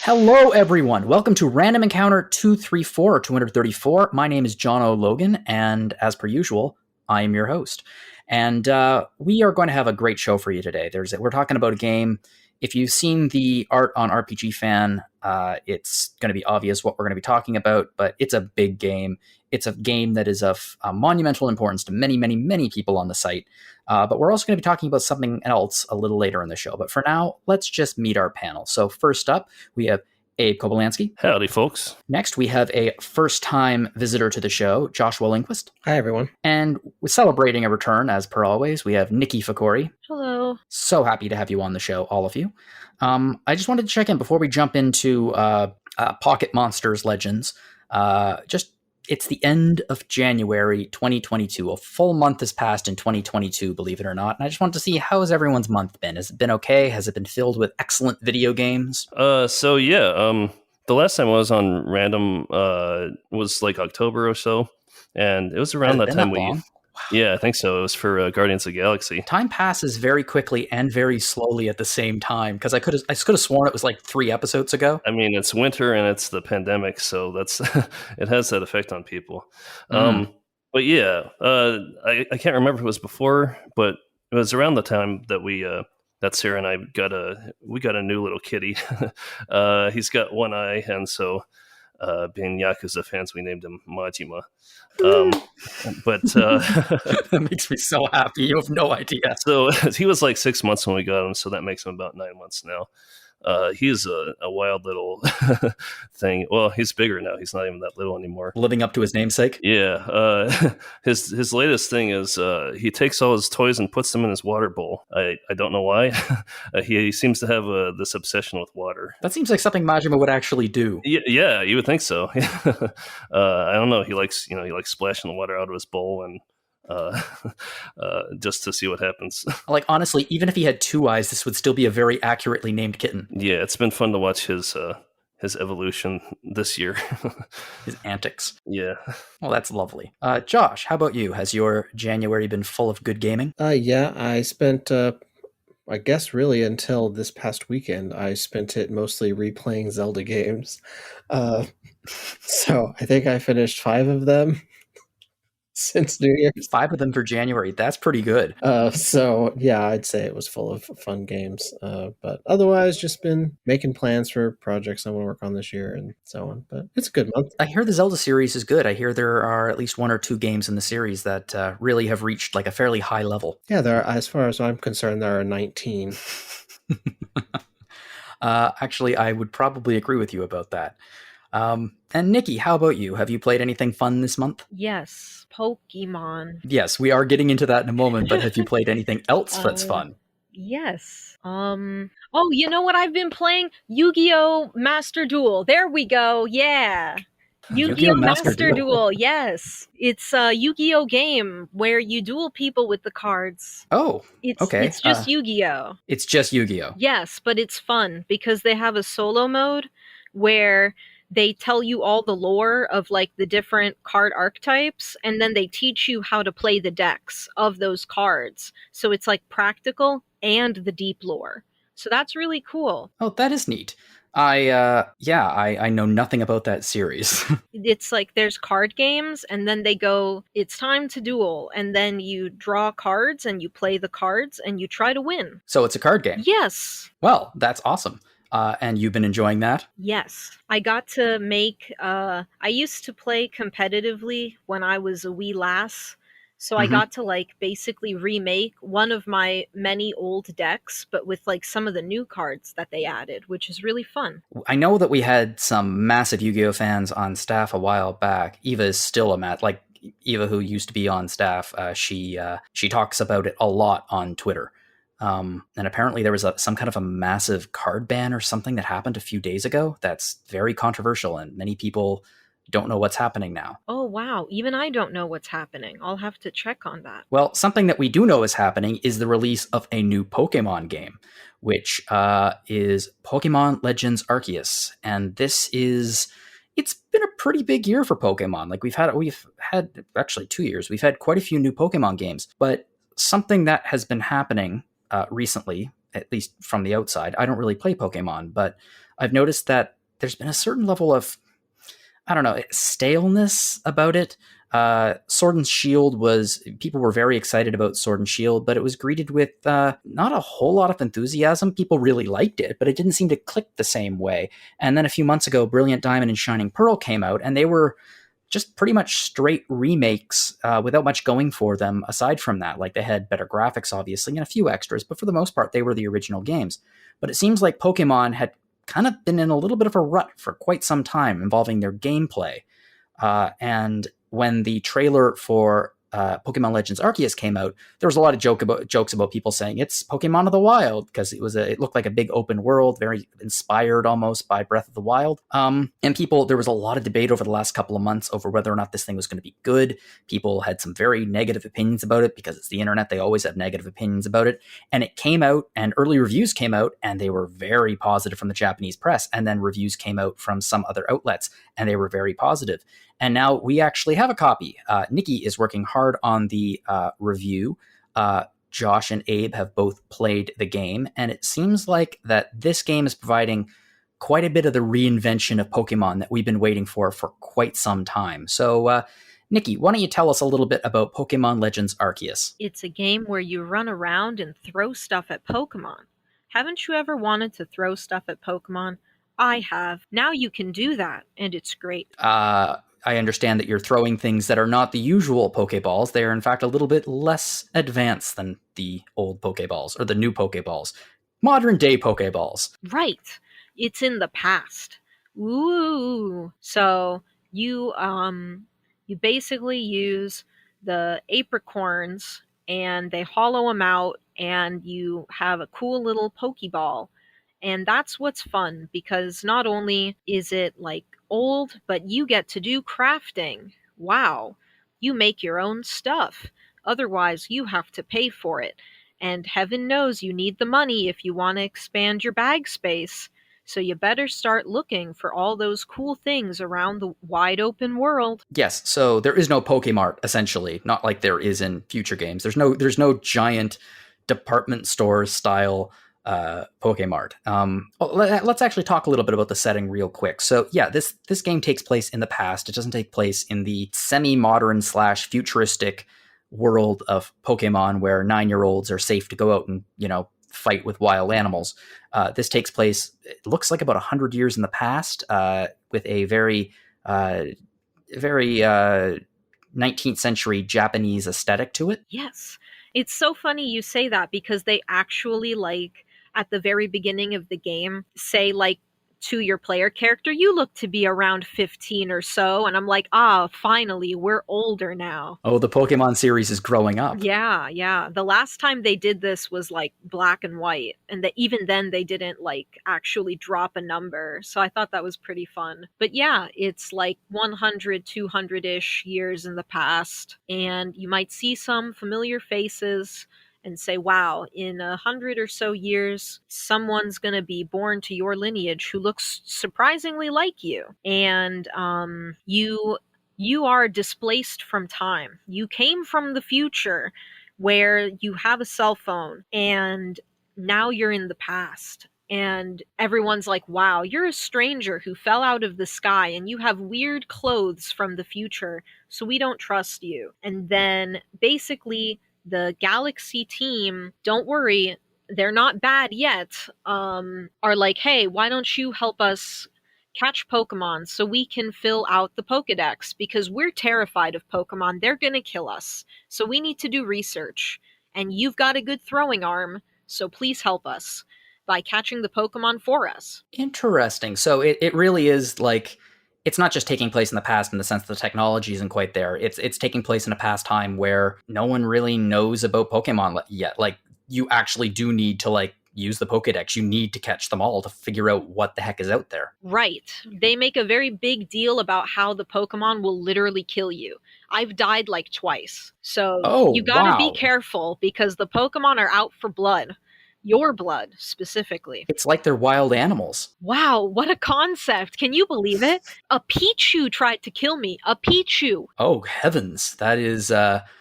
Hello, everyone. Welcome to Random Encounter 234 or 234. My name is Jono Logan, and as per usual, I am your host. And we are going to have a great show for you today. We're talking about a game. If you've seen the art on RPG Fan, it's going to be obvious what we're going to be talking about, but it's a big game. It's a game that is of monumental importance to many, many, many people on the site. But we're also going to be talking about something else a little later in the show. But for now, let's just meet our panel. So first up, we have Abe Kobylanski. Howdy, folks. Next, we have a first-time visitor to the show, Joshua Lindquist. Hi, everyone. And we're celebrating a return, as per always, we have Niki Fakhoori. Hello. So happy to have you on the show, all of you. I just wanted to check in before we jump into Pocket Monsters Legends. It's the end of January 2022. A full month has passed in 2022, believe it or not. And I just wanted to see, how has everyone's month been? Has it been okay? Has it been filled with excellent video games? The last time I was on Random was like October or so. And it was around that time Wow. Yeah, I think so. It was for Guardians of the Galaxy. Time passes very quickly and very slowly at the same time, because I could have sworn it was like 3 episodes ago. I mean, it's winter and it's the pandemic, so that's it has that effect on people. But yeah, I can't remember if it was before, but it was around the time that that Sarah and I got a new little kitty. He's got one eye, and so being Yakuza fans, we named him Majima. That makes me so happy. You have no idea. So he was like 6 months when we got him, so that makes him about 9 months now. He's a wild little thing. Well, he's bigger now. He's not even that little anymore. Living up to his namesake? Yeah. His latest thing is he takes all his toys and puts them in his water bowl. I don't know why. He seems to have this obsession with water. That seems like something Majima would actually do. Yeah, you would think so. I don't know. He likes splashing the water out of his bowl and just to see what happens. Like, honestly, even if he had 2 eyes, this would still be a very accurately named kitten. Yeah, it's been fun to watch his evolution this year. His antics. Yeah. Well, that's lovely. Josh, how about you? Has your January been full of good gaming? Yeah, I spent, I guess really until this past weekend, I spent it mostly replaying Zelda games. So I think I finished 5 of them since New Year's. 5 of them for January. That's pretty good. So yeah, I'd say it was full of fun games. But otherwise, just been making plans for projects I want to work on this year and so on. But it's a good month. I hear the Zelda series is good. I hear there are at least 1 or 2 games in the series that really have reached like a fairly high level. Yeah, there are, as far as I'm concerned, there are 19. Actually, I would probably agree with you about that. And Niki, how about you? Have you played anything fun this month? Yes, Pokemon. Yes, we are getting into that in a moment, but have you played anything else that's fun? Yes. Oh, you know what I've been playing? Yu-Gi-Oh! Master Duel. There we go. Yeah. Yu-Gi-Oh! Master Duel. Yes. It's a Yu-Gi-Oh! Game where you duel people with the cards. Oh, okay. It's just Yu-Gi-Oh! It's just Yu-Gi-Oh! Yes, but it's fun because they have a solo mode where they tell you all the lore of like the different card archetypes, and then they teach you how to play the decks of those cards. So it's like practical and the deep lore. So that's really cool. Oh, that is neat. I know nothing about that series. It's like there's card games, and then they go, it's time to duel, and then you draw cards and you play the cards and you try to win. So it's a card game. Yes. Well, that's awesome. And you've been enjoying that? Yes. I got to make, I used to play competitively when I was a wee lass. So I got to like basically remake one of my many old decks, but with like some of the new cards that they added, which is really fun. I know that we had some massive Yu-Gi-Oh fans on staff a while back. Eva is still Eva, who used to be on staff. She talks about it a lot on Twitter. And apparently there was some kind of a massive card ban or something that happened a few days ago. That's very controversial, and many people don't know what's happening now. Oh, wow. Even I don't know what's happening. I'll have to check on that. Well, something that we do know is happening is the release of a new Pokemon game, which is Pokémon Legends Arceus. And it's been a pretty big year for Pokemon. Like we've had actually 2 years. We've had quite a few new Pokemon games, but something that has been happening recently, at least from the outside, I don't really play Pokemon, but I've noticed that there's been a certain level of, I don't know, staleness about it. Sword and Shield people were very excited about Sword and Shield, but it was greeted with not a whole lot of enthusiasm. People really liked it, but it didn't seem to click the same way. And then a few months ago, Brilliant Diamond and Shining Pearl came out, and they were just pretty much straight remakes without much going for them aside from that. Like, they had better graphics, obviously, and a few extras, but for the most part, they were the original games. But it seems like Pokemon had kind of been in a little bit of a rut for quite some time involving their gameplay. And when the trailer for Pokemon Legends Arceus came out, there was a lot of jokes about people saying it's Pokemon of the Wild, because it looked like a big open world, very inspired almost by Breath of the Wild. And there was a lot of debate over the last couple of months over whether or not this thing was going to be good. People had some very negative opinions about it, because it's the internet. They always have negative opinions about it. And it came out, and early reviews came out, and they were very positive from the Japanese press. And then reviews came out from some other outlets, and they were very positive. And now we actually have a copy. Niki is working hard on the review. Josh and Abe have both played the game, and it seems like that this game is providing quite a bit of the reinvention of Pokemon that we've been waiting for quite some time. So, Niki, why don't you tell us a little bit about Pokemon Legends Arceus? It's a game where you run around and throw stuff at Pokemon. Haven't you ever wanted to throw stuff at Pokemon? I have. Now you can do that, and it's great. I understand that you're throwing things that are not the usual Pokeballs. They are, in fact, a little bit less advanced than the old Pokeballs, or the new Pokeballs. Modern day Pokeballs. Right. It's in the past. Ooh. So you basically use the apricorns, and they hollow them out, and you have a cool little Pokeball. And that's what's fun, because not only is it like old, but you get to do crafting. Wow. You make your own stuff. Otherwise, you have to pay for it. And heaven knows you need the money if you want to expand your bag space. So you better start looking for all those cool things around the wide open world. Yes, so there is no Pokemart, essentially. Not like there is in future games. There's no giant department store style Pokemart. Let's actually talk a little bit about the setting real quick. So yeah, this game takes place in the past. It doesn't take place in the semi-modern / futuristic world of Pokemon where 9-year-olds are safe to go out and, fight with wild animals. This takes place, it looks like about 100 years in the past, with a very 19th century Japanese aesthetic to it. Yes. It's so funny you say that, because they actually, at the very beginning of the game, say, to your player character, you look to be around 15 or so. And I'm like, finally, we're older now. Oh, the Pokemon series is growing up. Yeah. The last time they did this was black and white. And even then they didn't actually drop a number. So I thought that was pretty fun. But yeah, it's 100, 200-ish years in the past. And you might see some familiar faces and say, wow, in 100 or so years, someone's going to be born to your lineage who looks surprisingly like you. And you are displaced from time. You came from the future where you have a cell phone, and now you're in the past. And everyone's like, wow, you're a stranger who fell out of the sky, and you have weird clothes from the future, so we don't trust you. And then basically the Galaxy team, don't worry, they're not bad yet, are like, hey, why don't you help us catch Pokemon so we can fill out the Pokédex, because we're terrified of Pokemon. They're going to kill us. So we need to do research. And you've got a good throwing arm, so please help us by catching the Pokemon for us. Interesting. So it really is it's not just taking place in the past in the sense that the technology isn't quite there. It's taking place in a past time where no one really knows about Pokemon yet. You actually do need to use the Pokédex. You need to catch them all to figure out what the heck is out there. Right. They make a very big deal about how the Pokemon will literally kill you. I've died twice. So you gotta be careful, because the Pokemon are out for blood. Your blood, specifically. It's like they're wild animals. Wow, what a concept. Can you believe it? A Pichu tried to kill me. A Pichu. Oh, heavens. That is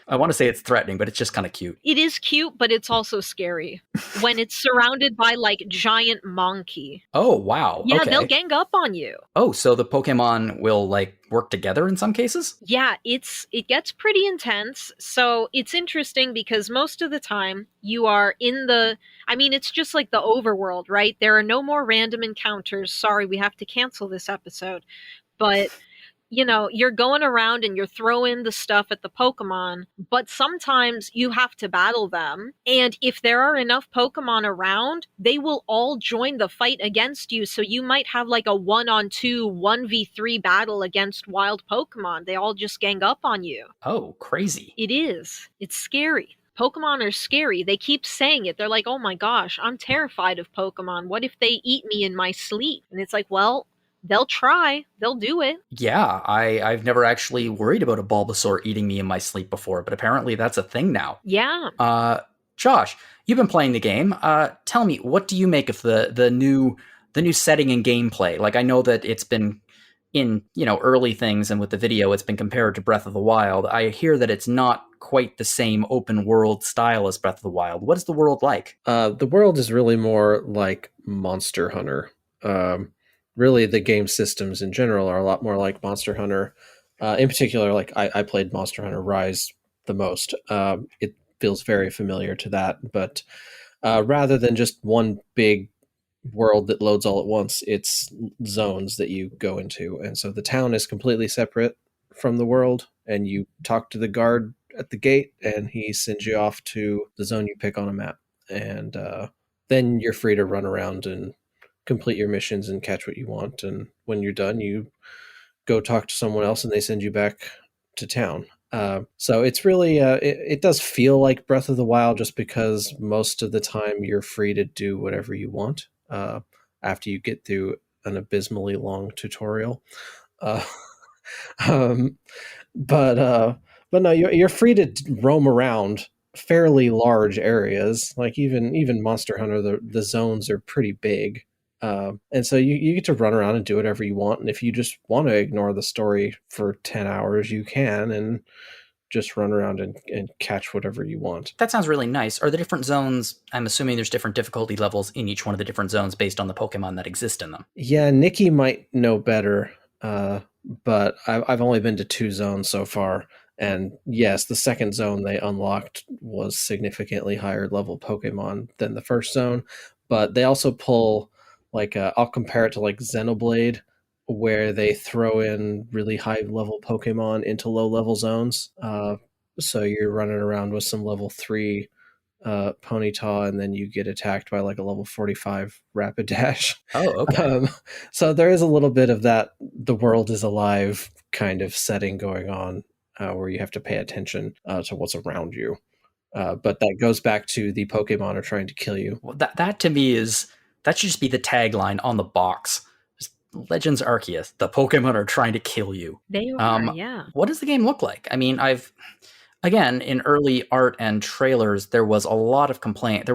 I want to say it's threatening, but it's just kind of cute. It is cute, but it's also scary when it's surrounded by like giant monkey. Oh, wow. Yeah, okay. they'll gang up on you. Oh, so the Pokemon will like work together in some cases? Yeah, it gets pretty intense. So it's interesting because most of the time you are in it's just like the overworld, right? There are no more random encounters. Sorry, we have to cancel this episode. But you're going around and you're throwing the stuff at the Pokemon, but sometimes you have to battle them. And if there are enough Pokemon around, they will all join the fight against you. So you might have like a 1-on-2, 1v3 battle against wild Pokemon. They all just gang up on you. Oh, crazy. It is. It's scary. Pokemon are scary. They keep saying it. They're like, oh my gosh, I'm terrified of Pokemon. What if they eat me in my sleep? And it's like, well, they'll try. They'll do it. Yeah, I've never actually worried about a Bulbasaur eating me in my sleep before, but apparently that's a thing now. Yeah. Josh, you've been playing the game. Tell me, what do you make of the new setting and gameplay? Like, I know that it's been in early things, and with the video, it's been compared to Breath of the Wild. I hear that it's not quite the same open world style as Breath of the Wild. What is the world like? The world is really more like Monster Hunter. Really, the game systems in general are a lot more like Monster Hunter. In particular, like I played Monster Hunter Rise the most. It feels very familiar to that, but rather than just one big world that loads all at once, it's zones that you go into. And so the town is completely separate from the world, and you talk to the guard at the gate, and he sends you off to the zone you pick on a map. And then you're free to run around and complete your missions and catch what you want, and when you're done you go talk to someone else and they send you back to town. So it's really it does feel like Breath of the Wild, just because most of the time you're free to do whatever you want after you get through an abysmally long tutorial. But no, you're free to roam around fairly large areas. Like even Monster Hunter, the zones are pretty big. And so you get to run around and do whatever you want. And if you just want to ignore the story for 10 hours, you can, and just run around and catch whatever you want. That sounds really nice. Are the different zones, I'm assuming there's different difficulty levels in each one of the different zones based on the Pokemon that exist in them? Yeah, Niki might know better, but I've only been to 2 zones so far. And yes, the second zone they unlocked was significantly higher level Pokemon than the first zone. But they also pull... like I'll compare it to like Xenoblade, where they throw in really high level Pokemon into low level zones. So you're running around with some level 3 Ponyta, and then you get attacked by like a level 45 Rapidash. Oh, okay. So there is a little bit of that the world is alive kind of setting going on, where you have to pay attention to what's around you. But that goes back to the Pokemon are trying to kill you. Well, that to me that should just be the tagline on the box. Just Legends Arceus, the Pokemon are trying to kill you. They are, yeah. What does the game look like? I mean, again, in early art and trailers, there were a lot of complaints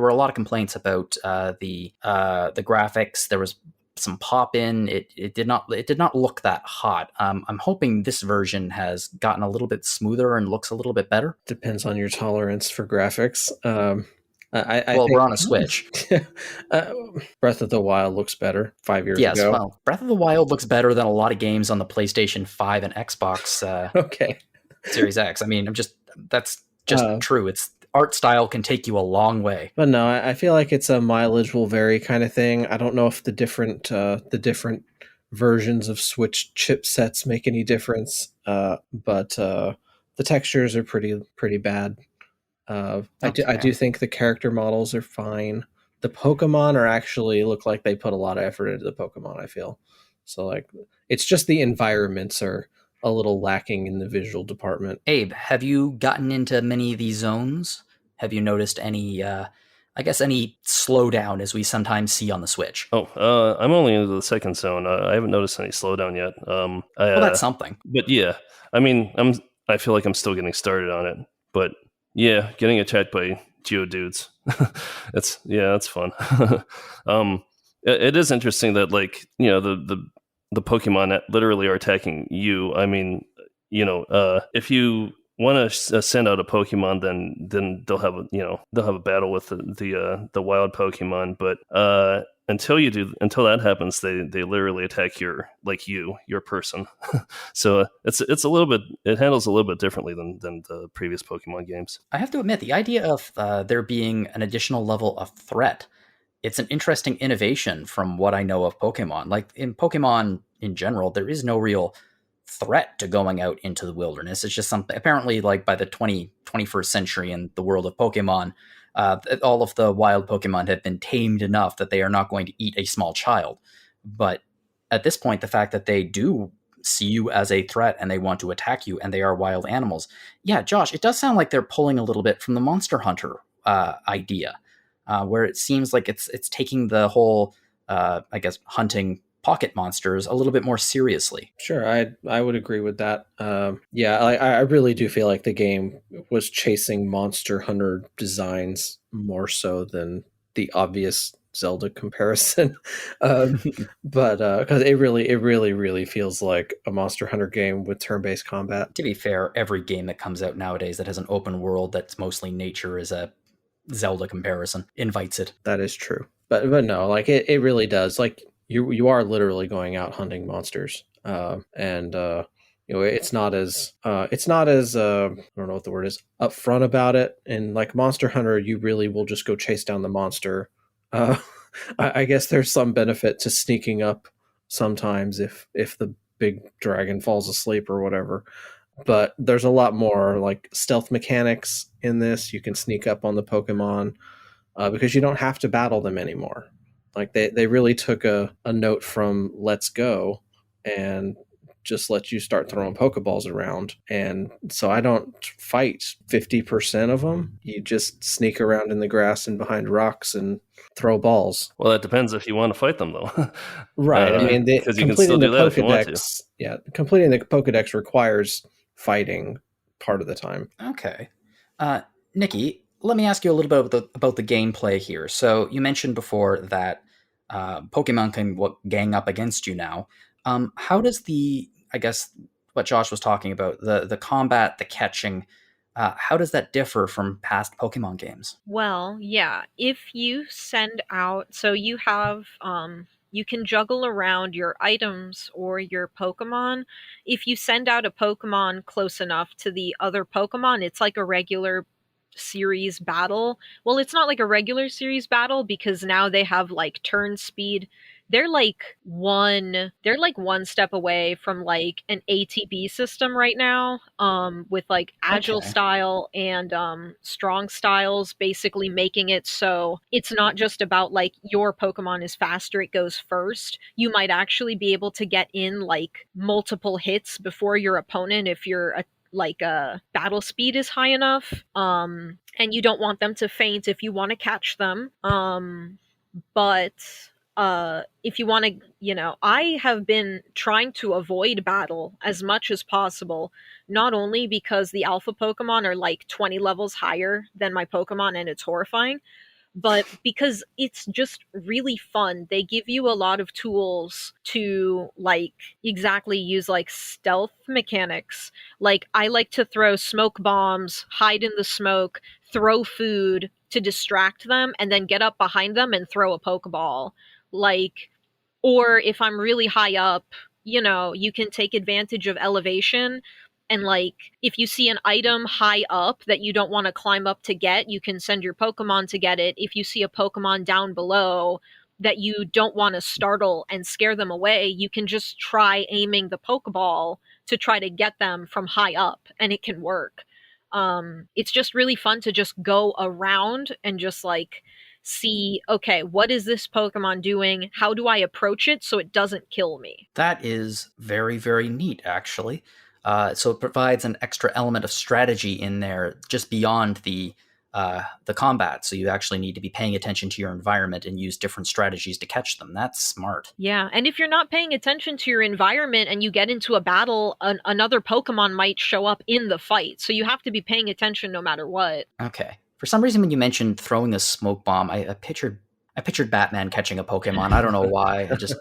about the graphics. There was some pop-in. It did not look that hot. I'm hoping this version has gotten a little bit smoother and looks a little bit better. Depends on your tolerance for graphics. I think, we're on a Switch. Breath of the Wild looks better 5 years ago. Yes, well, Breath of the Wild looks better than a lot of games on the PlayStation 5 and Xbox okay. Series X. I mean, that's just true. It's art style can take you a long way. But no, I feel like it's a mileage will vary kind of thing. I don't know if the different versions of Switch chipsets make any difference, but the textures are pretty bad. I do think the character models are fine. The Pokemon are actually look like they put a lot of effort into the Pokemon, I feel. So like it's just the environments are a little lacking in the visual department. Abe, have you gotten into many of these zones? Have you noticed any any slowdown as we sometimes see on the Switch? I'm only into the second zone. I haven't noticed any slowdown yet. Well, that's something. But yeah, I mean, I feel like I'm still getting started on it. But yeah, getting attacked by Geodudes. That's fun. It is interesting that the Pokemon that literally are attacking you. I mean, if you want to send out a Pokemon, then they'll have a battle with the wild Pokemon. But until that happens, they literally attack your person. So it's a little bit, it handles a little bit differently than the previous Pokemon games. I have to admit, the idea of there being an additional level of threat, it's an interesting innovation from what I know of Pokemon. Like in Pokemon in general, there is no real threat to going out into the wilderness. It's just something, apparently, like by the 21st century in the world of Pokemon, all of the wild Pokemon have been tamed enough that they are not going to eat a small child. But at this point, the fact that they do see you as a threat and they want to attack you and they are wild animals. Yeah, Josh, it does sound like they're pulling a little bit from the Monster Hunter idea, where it seems like it's taking the whole, I guess, hunting pocket monsters a little bit more seriously. Sure, I would agree with that. I really do feel like the game was chasing Monster Hunter designs more so than the obvious Zelda comparison. But because it really feels like a Monster Hunter game with turn-based combat. To be fair, every game that comes out nowadays that has an open world that's mostly nature is a Zelda comparison, invites it. That is true. But no, like it really does. Like you are literally going out hunting monsters. It's not as I don't know what the word is, upfront about it. And like Monster Hunter, you really will just go chase down the monster. I guess there's some benefit to sneaking up sometimes if the big dragon falls asleep or whatever. But there's a lot more like stealth mechanics in this. You can sneak up on the Pokemon because you don't have to battle them anymore. Like they really took a note from Let's Go and just let you start throwing Pokeballs around. And so I don't fight 50% of them. You just sneak around in the grass and behind rocks and throw balls. Well, that depends if you want to fight them, though. Right. I mean, because you can still do that if you want to. Yeah, completing the Pokédex requires fighting part of the time. Okay. Niki, let me ask you a little bit about the gameplay here. So you mentioned before that Pokemon can gang up against you now. How does I guess what Josh was talking about, the combat, the catching, how does that differ from past Pokemon games? Well, yeah, if you send out, so you have, you can juggle around your items or your Pokemon. If you send out a Pokemon close enough to the other Pokemon, it's like a regular series battle. Well, it's not like a regular series battle because now they have like turn speed. They're like one step away from like an ATB system right now, with like agile style and strong styles, basically making it so it's not just about like your Pokemon is faster, it goes first. You might actually be able to get in like multiple hits before your opponent if your battle speed is high enough, and you don't want them to faint if you want to catch them. But if you want to, I have been trying to avoid battle as much as possible, not only because the alpha Pokemon are like 20 levels higher than my Pokemon and it's horrifying, but because it's just really fun. They give you a lot of tools to like exactly use like stealth mechanics. Like I like to throw smoke bombs, hide in the smoke, throw food to distract them, and then get up behind them and throw a Pokeball. Like, or if I'm really high up, you can take advantage of elevation. And like, if you see an item high up that you don't want to climb up to get, you can send your Pokemon to get it. If you see a Pokemon down below that you don't want to startle and scare them away, you can just try aiming the Pokeball to try to get them from high up, and it can work. It's just really fun to just go around and just like see, okay, what is this Pokemon doing? How do I approach it so it doesn't kill me? That is very, very neat, actually. So it provides an extra element of strategy in there just beyond the combat. So you actually need to be paying attention to your environment and use different strategies to catch them. That's smart. Yeah, and if you're not paying attention to your environment and you get into a battle, another Pokemon might show up in the fight. So you have to be paying attention no matter what. Okay. For some reason, when you mentioned throwing a smoke bomb, I pictured Batman catching a Pokemon. I don't know why. I just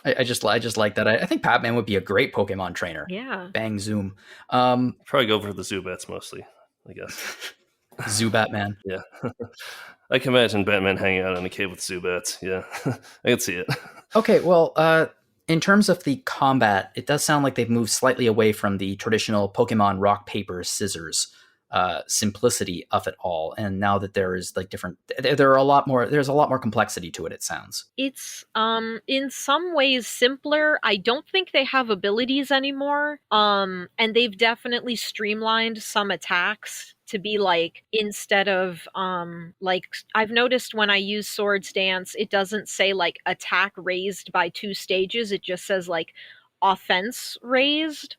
I just like that. I think Batman would be a great Pokemon trainer. Yeah. Bang zoom. Probably go for the Zubats mostly, I guess. Zubatman. Yeah. I can imagine Batman hanging out in a cave with Zubats. Yeah. I can see it. Okay, well, in terms of the combat, it does sound like they've moved slightly away from the traditional Pokemon rock, paper, scissors simplicity of it all, and now that there is like different, there's a lot more complexity to it. It sounds. It's in some ways simpler. I don't think they have abilities anymore. And they've definitely streamlined some attacks to be like, instead of like, I've noticed when I use Swords Dance, it doesn't say like attack raised by 2 stages. It just says like offense raised.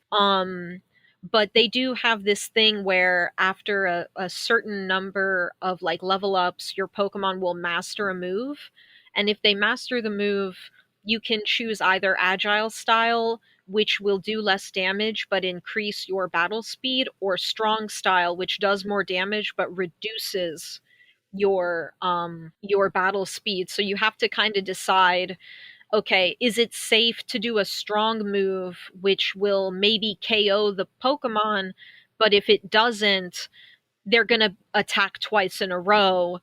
But they do have this thing where after a certain number of like level ups, your Pokemon will master a move. And if they master the move, you can choose either Agile Style, which will do less damage but increase your battle speed, or Strong Style, which does more damage but reduces your battle speed. So you have to kind of decide, okay, is it safe to do a strong move which will maybe KO the Pokemon, but if it doesn't, they're going to attack twice in a row?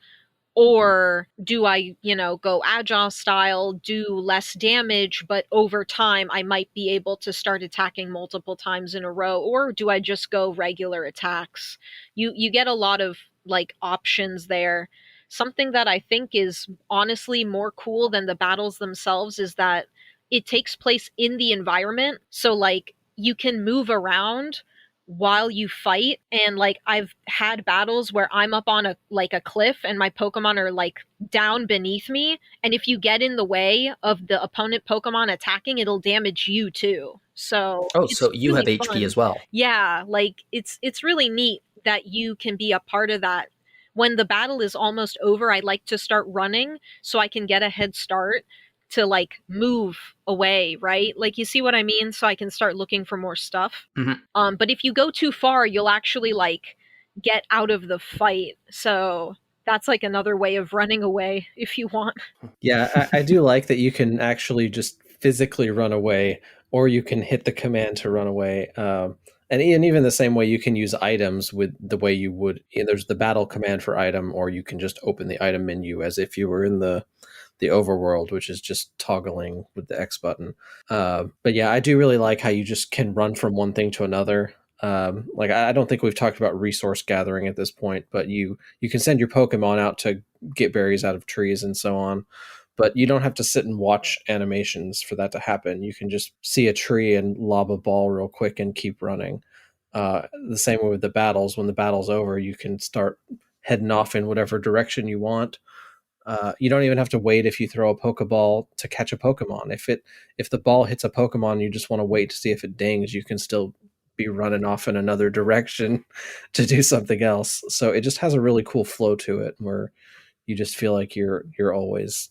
Or do I, go Agile Style, do less damage, but over time I might be able to start attacking multiple times in a row? Or do I just go regular attacks? You get a lot of like options there. Something that I think is honestly more cool than the battles themselves is that it takes place in the environment. So like you can move around while you fight, and like I've had battles where I'm up on a cliff and my Pokemon are like down beneath me, and if you get in the way of the opponent Pokemon attacking, it'll damage you too. So so you really have fun. HP as well. Yeah, like it's really neat that you can be a part of that. When the battle is almost over, I like to start running so I can get a head start to like move away, right? Like, you see what I mean? So I can start looking for more stuff. Mm-hmm. But if you go too far, you'll actually like get out of the fight. So that's like another way of running away if you want. Yeah, I do like that you can actually just physically run away, or you can hit the command to run away. And even the same way, you can use items with the way you would. There's the battle command for item, or you can just open the item menu as if you were in the overworld, which is just toggling with the X button. But yeah, I do really like how you just can run from one thing to another. Like, I don't think we've talked about resource gathering at this point, but you can send your Pokemon out to get berries out of trees and so on. But you don't have to sit and watch animations for that to happen. You can just see a tree and lob a ball real quick and keep running. The same way with the battles. When the battle's over, you can start heading off in whatever direction you want. You don't even have to wait if you throw a Pokeball to catch a Pokemon. If the ball hits a Pokemon and you just want to wait to see if it dings, you can still be running off in another direction to do something else. So it just has a really cool flow to it where you just feel like you're always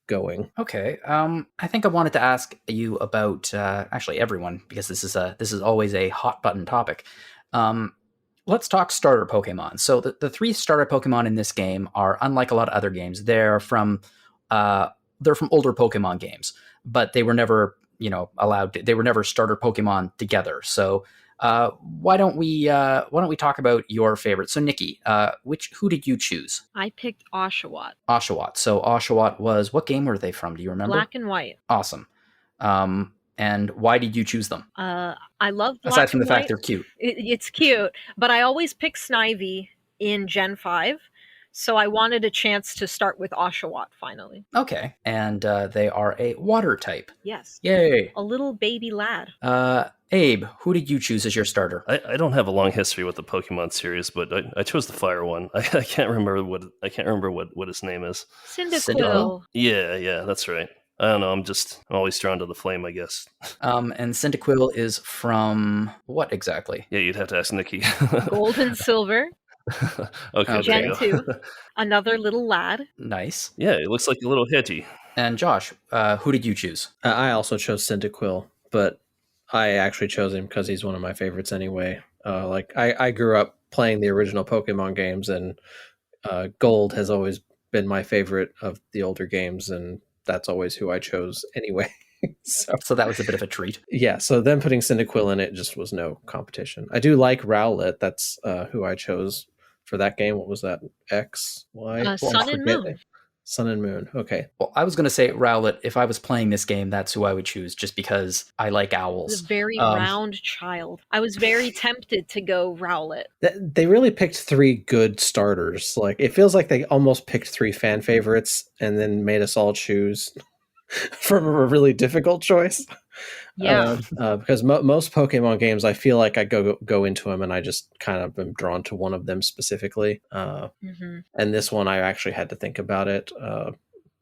going. Okay. I think I wanted to ask you about actually everyone, because this is always a hot button topic. Let's talk starter Pokemon. So the 3 starter Pokemon in this game are unlike a lot of other games. They're from older Pokemon games, but they were never they were never starter Pokemon together. So why don't we talk about your favorite? So Niki, who did you choose? I picked Oshawott. Oshawott. So Oshawott what game were they from? Do you remember? Black and White. Awesome. And why did you choose them? I love Black Aside from the and fact White. they're cute. It's cute, but I always pick Snivy in Gen 5, so I wanted a chance to start with Oshawott finally. Okay, and they are a water type. Yes. Yay! A little baby lad. Abe, who did you choose as your starter? I don't have a long history with the Pokemon series, but I chose the fire one. I can't remember what his name is. Cyndaquil. Yeah, that's right. I don't know. I'm always drawn to the flame, I guess. And Cyndaquil is from what exactly? Yeah, you'd have to ask Niki. Gold and Silver. Okay, Gen 2. Another little lad. Nice. Yeah, it looks like a little Hitty. And Josh, who did you choose? I also chose Cyndaquil, but I actually chose him because he's one of my favorites anyway. I grew up playing the original Pokemon games, and Gold has always been my favorite of the older games, and that's always who I chose anyway. So that was a bit of a treat. Yeah, so then putting Cyndaquil in it just was no competition. I do like Rowlet. That's who I chose for that game. What was that? X, Y? Sun and Moon. Sun and Moon. Okay. Well, I was going to say Rowlet. If I was playing this game, that's who I would choose, just because I like owls. A very round child. I was very tempted to go Rowlet. They really picked 3 good starters. Like, it feels like they almost picked 3 fan favorites and then made us all choose from a really difficult choice. Yeah. Because most Pokemon games, I feel like I go into them and I just kind of am drawn to one of them specifically. And this one, I actually had to think about it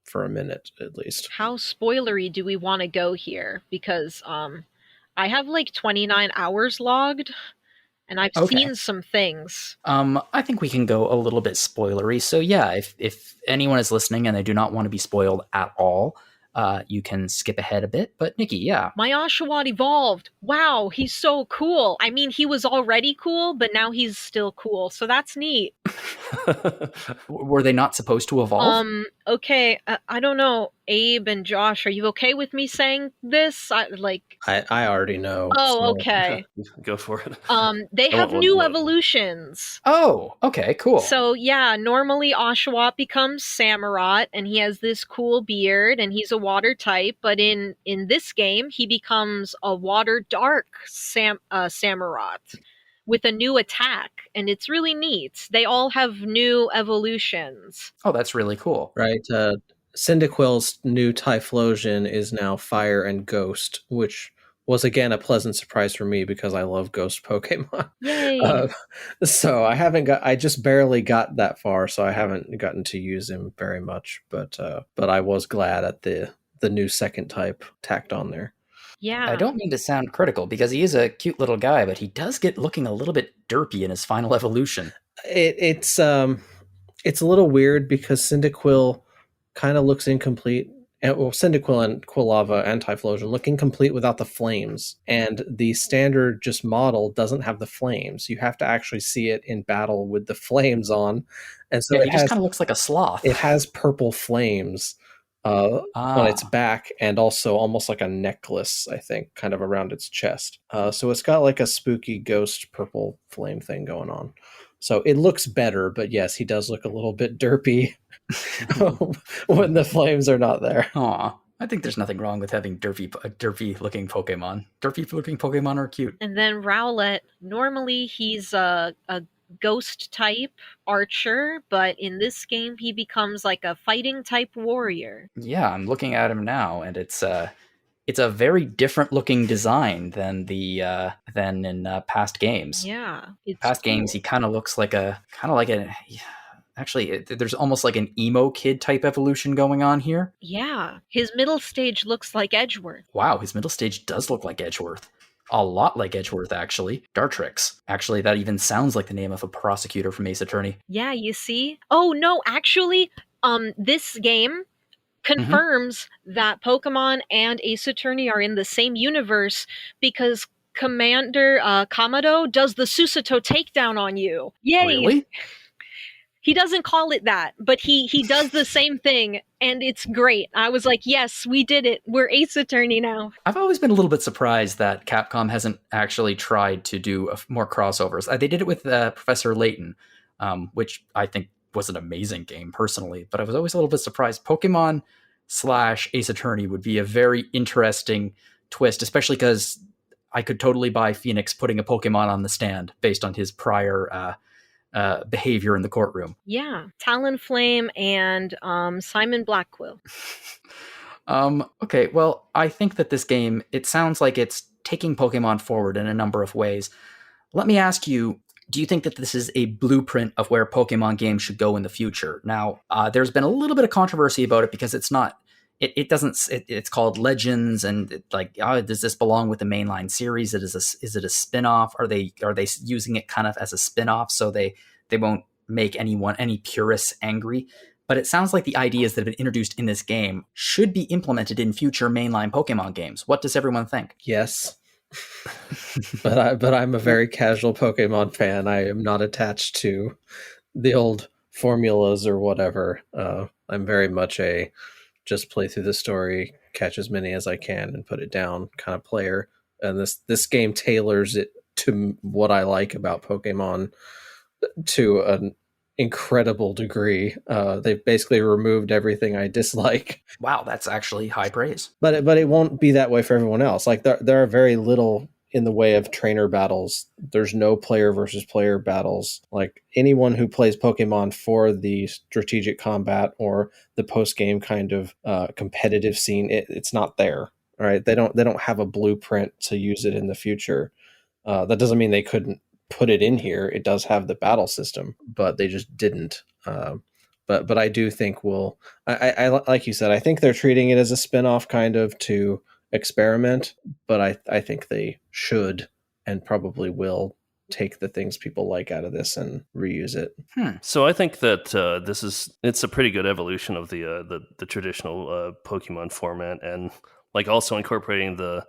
for a minute at least. How spoilery do we want to go here? Because I have like 29 hours logged, and I've seen some things. I think we can go a little bit spoilery. So yeah, if anyone is listening and they do not want to be spoiled at all, you can skip ahead a bit. But Niki, yeah. My Oshawott evolved. Wow, he's so cool. I mean, he was already cool, but now he's still cool. So that's neat. Were they not supposed to evolve? Okay, I don't know. Abe and Josh, are you okay with me saying this? I already know. Oh, so. okay. Go for it. They have new evolutions. Oh, okay, cool. So yeah, normally Oshawott becomes Samurott, and he has this cool beard, and he's a water type. But in this game, he becomes a water dark Samurott with a new attack, and it's really neat. They all have new evolutions. Oh, that's really cool. Right. Cyndaquil's new Typhlosion is now Fire and Ghost, which was again a pleasant surprise for me because I love Ghost Pokemon. Yay! So I just barely got that far, so I haven't gotten to use him very much. But I was glad at the new second type tacked on there. Yeah. I don't mean to sound critical because he is a cute little guy, but he does get looking a little bit derpy in his final evolution. It's a little weird because Cyndaquil kind of looks incomplete. Cyndaquil and Quilava and Typhlosion look incomplete without the flames. And the standard just model doesn't have the flames. You have to actually see it in battle with the flames on. And so it just kind of looks like a sloth. It has purple flames on its back and also almost like a necklace, I think, kind of around its chest. So it's got like a spooky ghost purple flame thing going on. So it looks better, but yes, he does look a little bit derpy when the flames are not there. Aw, I think there's nothing wrong with having derpy-looking Pokemon. Derpy-looking Pokemon are cute. And then Rowlet, normally he's a ghost type archer, but in this game he becomes like a fighting type warrior. Yeah, I'm looking at him now, and it's a very different looking design than in past games. Yeah, past games he kind of looks like actually there's almost like an emo kid type evolution going on here. Yeah, his middle stage looks like Edgeworth. Wow, his middle stage does look like Edgeworth. A lot like Edgeworth, actually. Dartrix. Actually, that even sounds like the name of a prosecutor from Ace Attorney. Yeah, you see? Oh, no, actually, this game confirms that Pokemon and Ace Attorney are in the same universe because Commander Kamado does the Susato takedown on you. Yay! Really? He doesn't call it that, but he does the same thing, and it's great. I was like, yes, we did it. We're Ace Attorney now. I've always been a little bit surprised that Capcom hasn't actually tried to do more crossovers. They did it with Professor Layton, which I think was an amazing game personally, but I was always a little bit surprised. Pokemon / Ace Attorney would be a very interesting twist, especially because I could totally buy Phoenix putting a Pokemon on the stand based on his prior behavior in the courtroom. Yeah, Talonflame and Simon Blackquill. Okay, well, I think that this game, it sounds like it's taking Pokemon forward in a number of ways. Let me ask you, do you think that this is a blueprint of where Pokemon games should go in the future? Now, there's been a little bit of controversy about it because it's not, it's called Legends, and does this belong with the mainline series? Is it a spin-off? Are they using it kind of as a spin-off so they won't make any purists angry? But it sounds like the ideas that have been introduced in this game should be implemented in future mainline Pokemon games. What does everyone think? Yes. but I'm a very casual Pokemon fan. I am not attached to the old formulas or whatever. I'm very much a just play through the story, catch as many as I can and put it down kind of player. And this game tailors it to what I like about Pokemon to an incredible degree. They've basically removed everything I dislike. Wow, that's actually high praise. But it won't be that way for everyone else. Like there are very little in the way of trainer battles. There's no player versus player battles. Like anyone who plays Pokemon for the strategic combat or the post game kind of competitive scene, it's not there. All right, they don't have a blueprint to use it in the future. That doesn't mean they couldn't put it in here. It does have the battle system, but they just didn't. But I do think I like you said, I think they're treating it as a spin-off kind of to experiment, but I think they should and probably will take the things people like out of this and reuse it. So I think that it's a pretty good evolution of the traditional Pokemon format, and like also incorporating the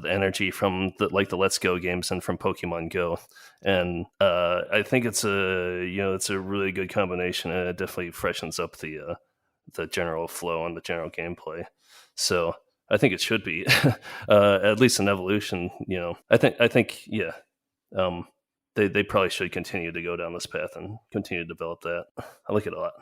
energy from the Let's Go games and from Pokemon Go, and I think it's a really good combination, and it definitely freshens up the general flow and the general gameplay. So I think it should be at least an evolution. I think they probably should continue to go down this path and continue to develop that. I like it a lot.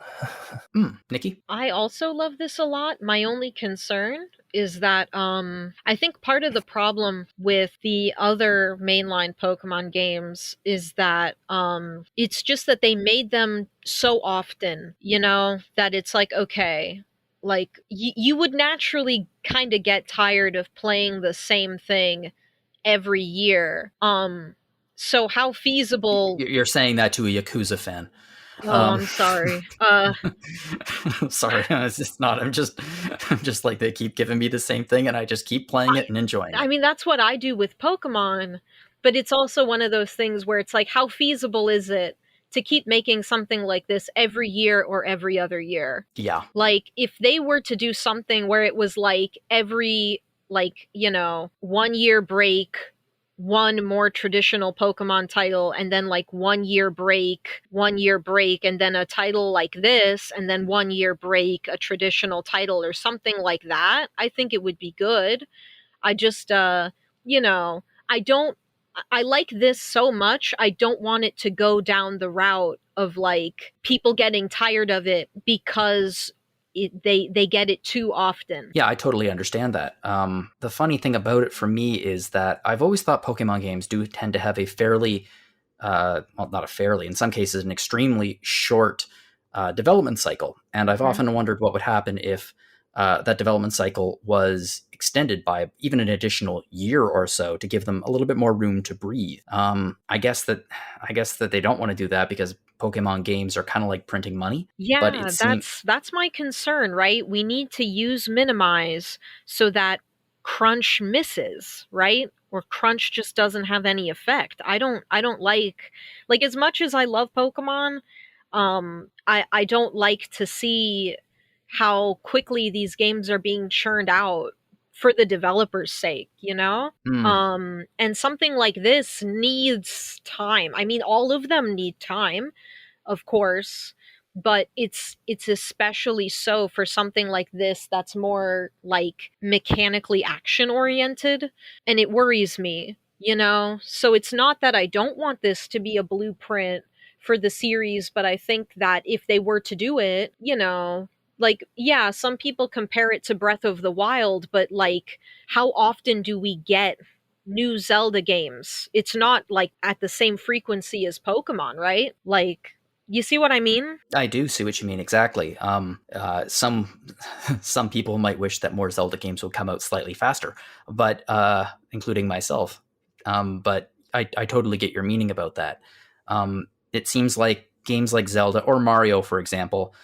Niki? I also love this a lot. My only concern is that I think part of the problem with the other mainline Pokemon games is that it's just that they made them so often, that it's like, okay, like you would naturally kind of get tired of playing the same thing every year. So how feasible... You're saying that to a Yakuza fan. I'm sorry. Sorry, it's just not. I'm just like, they keep giving me the same thing, and I just keep playing it and enjoying it. I mean, that's what I do with Pokemon, but it's also one of those things where it's like, how feasible is it to keep making something like this every year or every other year? Yeah. Like, if they were to do something where it was like every, 1 year break, one more traditional Pokemon title, and then 1 year break, and then a title like this, and then 1 year break, a traditional title or something like that, I think it would be good. I just, I like this so much, I don't want it to go down the route of people getting tired of it because they get it too often. Yeah, I totally understand that. The funny thing about it for me is that I've always thought Pokemon games do tend to have a fairly, not a fairly, in some cases, an extremely short development cycle. And I've often wondered what would happen if that development cycle was extended by even an additional year or so to give them a little bit more room to breathe. I guess that they don't want to do that because Pokemon games are kind of like printing money. Yeah, but that's my concern, right? We need to use minimize so that crunch misses, right? Or crunch just doesn't have any effect. I don't like as much as I love Pokemon, I don't like to see how quickly these games are being churned out for the developer's sake, and something like this needs time. I mean, all of them need time, of course, but it's especially so for something like this that's more mechanically action oriented, and it worries me, so it's not that I don't want this to be a blueprint for the series, but I think that if they were to do it, yeah, some people compare it to Breath of the Wild, but how often do we get new Zelda games? It's not at the same frequency as Pokemon, right? You see what I mean? I do see what you mean, exactly. Some people might wish that more Zelda games would come out slightly faster, but including myself. But I totally get your meaning about that. It seems like games like Zelda or Mario, for example,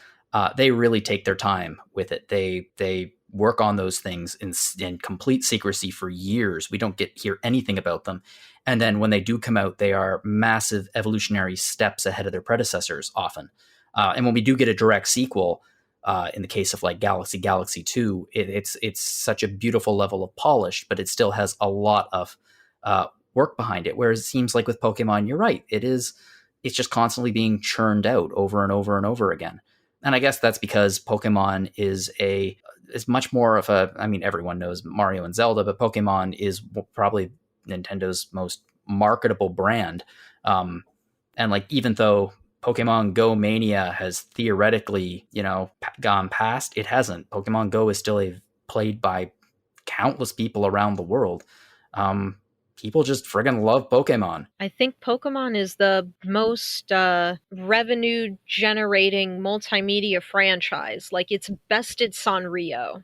they really take their time with it. They work on those things in complete secrecy for years. We don't hear anything about them. And then when they do come out, they are massive evolutionary steps ahead of their predecessors often. And when we do get a direct sequel, in the case of Galaxy 2, it's such a beautiful level of polish, but it still has a lot of work behind it. Whereas it seems like with Pokemon, you're right. It's just constantly being churned out over and over and over again. And I guess that's because Pokemon is is much more of a, I mean, everyone knows Mario and Zelda, but Pokemon is probably Nintendo's most marketable brand. And like, even though Pokemon Go Mania has theoretically, gone past, it hasn't. Pokemon Go is still played by countless people around the world. People just friggin' love Pokemon. I think Pokemon is the most revenue generating multimedia franchise. Like, it's bested Sanrio.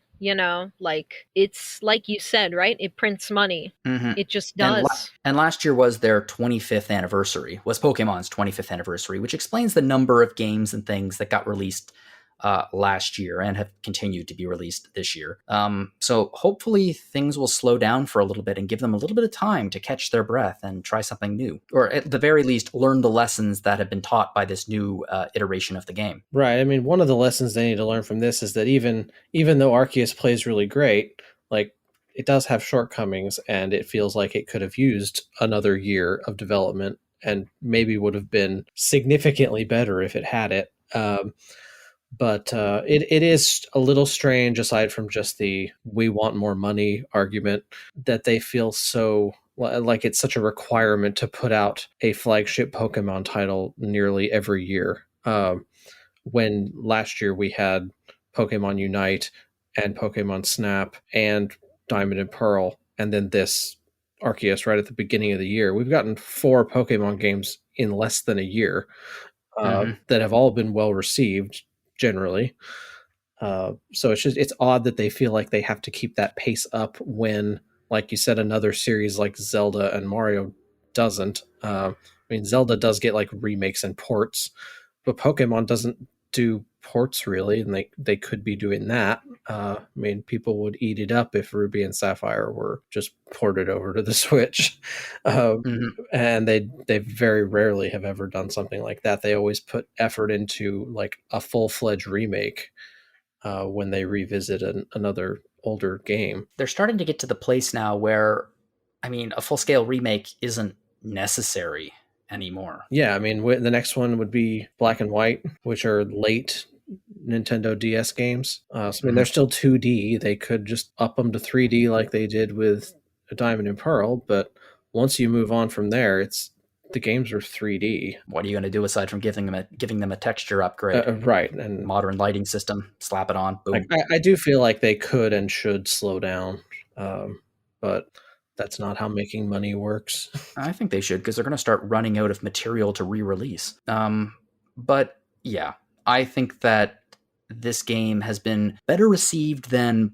Like, it's like you said, right? It prints money. Mm-hmm. It just does. And last year was their 25th anniversary, was Pokemon's 25th anniversary, which explains the number of games and things that got released last year and have continued to be released this year. So hopefully things will slow down for a little bit and give them a little bit of time to catch their breath and try something new, or at the very least learn the lessons that have been taught by this new iteration of the game. Right. I mean, one of the lessons they need to learn from this is that even though Arceus plays really great, like, it does have shortcomings, and it feels like it could have used another year of development and maybe would have been significantly better if it had it. But it is a little strange, aside from just the "we want more money" argument, that they feel so like it's such a requirement to put out a flagship Pokemon title nearly every year. When last year we had Pokemon Unite and Pokemon Snap and Diamond and Pearl, and then this Arceus right at the beginning of the year. We've gotten 4 Pokemon games in less than a year that have all been well received generally. So it's odd that they feel like they have to keep that pace up when, like you said, another series like Zelda and Mario doesn't. I mean, Zelda does get like remakes and ports, but Pokemon doesn't do ports really, and they could be doing that. I mean, people would eat it up if Ruby and Sapphire were just ported over to the Switch. And they very rarely have ever done something like that. They always put effort into like a full-fledged remake when they revisit another older game. They're starting to get to the place now where, I mean, a full-scale remake isn't necessary anymore. Yeah, I mean, the next one would be Black and White, which are late Nintendo DS games. So, I mean, they're still 2D. They could just up them to 3D like they did with Diamond and Pearl, but once you move on from there, the games are 3D. What are you going to do aside from giving them a texture upgrade? Right, and modern lighting system, slap it on, boom. I do feel like they could and should slow down, but that's not how making money works. I think they should, because they're going to start running out of material to re-release. But yeah, I think that this game has been better received than,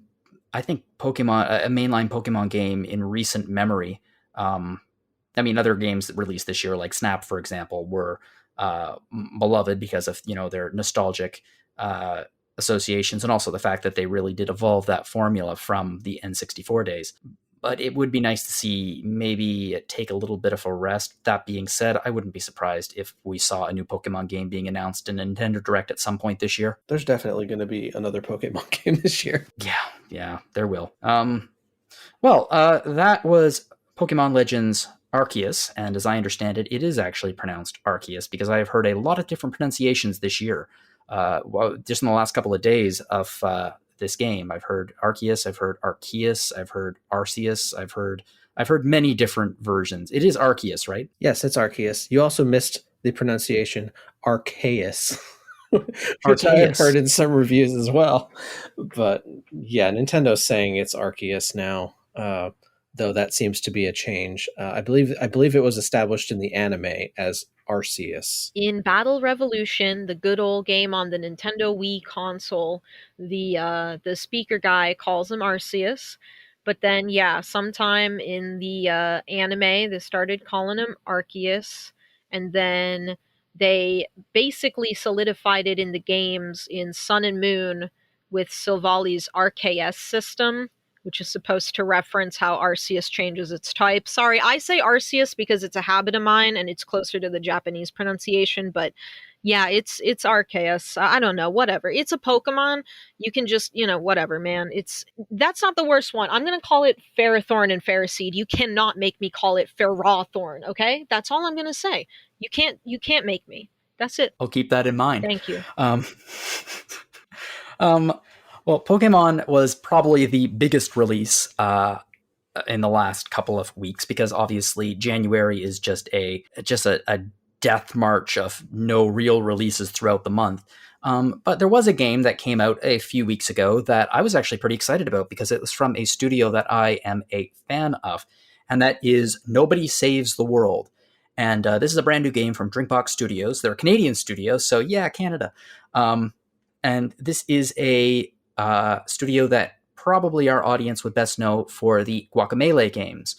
I think, a mainline Pokemon game in recent memory. I mean, other games that released this year, like Snap, for example, were beloved because of their nostalgic associations, and also the fact that they really did evolve that formula from the N64 days. But it would be nice to see maybe take a little bit of a rest. That being said, I wouldn't be surprised if we saw a new Pokemon game being announced in Nintendo Direct at some point this year. There's definitely going to be another Pokemon game this year. Yeah, there will. That was Pokemon Legends Arceus, and as I understand it, it is actually pronounced Arceus, because I have heard a lot of different pronunciations this year. Just in the last couple of days of this game, I've heard Arceus, I've heard Arceus, I've heard Arceus, I've heard many different versions. It is Arceus, right? Yes, it's Arceus. You also missed the pronunciation Arceus, which I have heard in some reviews as well. But yeah, Nintendo's saying it's Arceus now, though that seems to be a change. I believe it was established in the anime as Arceus. In Battle Revolution, the good old game on the Nintendo Wii console, the speaker guy calls him Arceus. But then, sometime in the anime, they started calling him Arceus. And then they basically solidified it in the games in Sun and Moon with Silvali's Arceus system, which is supposed to reference how Arceus changes its type. Sorry, I say Arceus because it's a habit of mine and it's closer to the Japanese pronunciation, but yeah, it's Arceus. I don't know, whatever. It's a Pokemon. You can just, whatever, man. That's not the worst one. I'm going to call it Ferrothorn and Ferroseed. You cannot make me call it Ferrothorn, okay? That's all I'm going to say. You can't make me. That's it. I'll keep that in mind. Thank you. Well, Pokemon was probably the biggest release in the last couple of weeks because obviously January is just a death march of no real releases throughout the month. But there was a game that came out a few weeks ago that I was actually pretty excited about because it was from a studio that I am a fan of, and that is Nobody Saves the World. And this is a brand new game from Drinkbox Studios. They're a Canadian studio, so yeah, Canada. And this is a studio that probably our audience would best know for the Guacamelee games.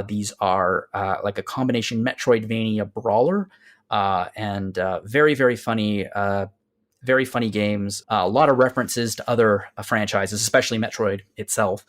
These are like a combination Metroidvania brawler and very, very funny games. A lot of references to other franchises, especially Metroid itself.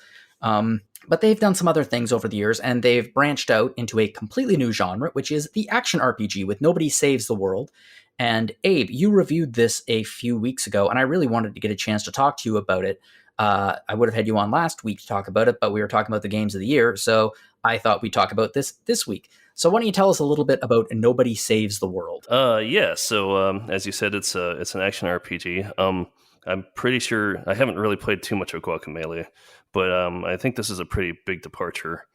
But they've done some other things over the years, and they've branched out into a completely new genre, which is the action RPG with Nobody Saves the World. And Abe, you reviewed this a few weeks ago, and I really wanted to get a chance to talk to you about it. I would have had you on last week to talk about it, but we were talking about the games of the year, so I thought we'd talk about this week. So why don't you tell us a little bit about Nobody Saves the World? Yeah. So as you said, it's an action RPG. I'm pretty sure I haven't really played too much of Guacamelee, but I think this is a pretty big departure.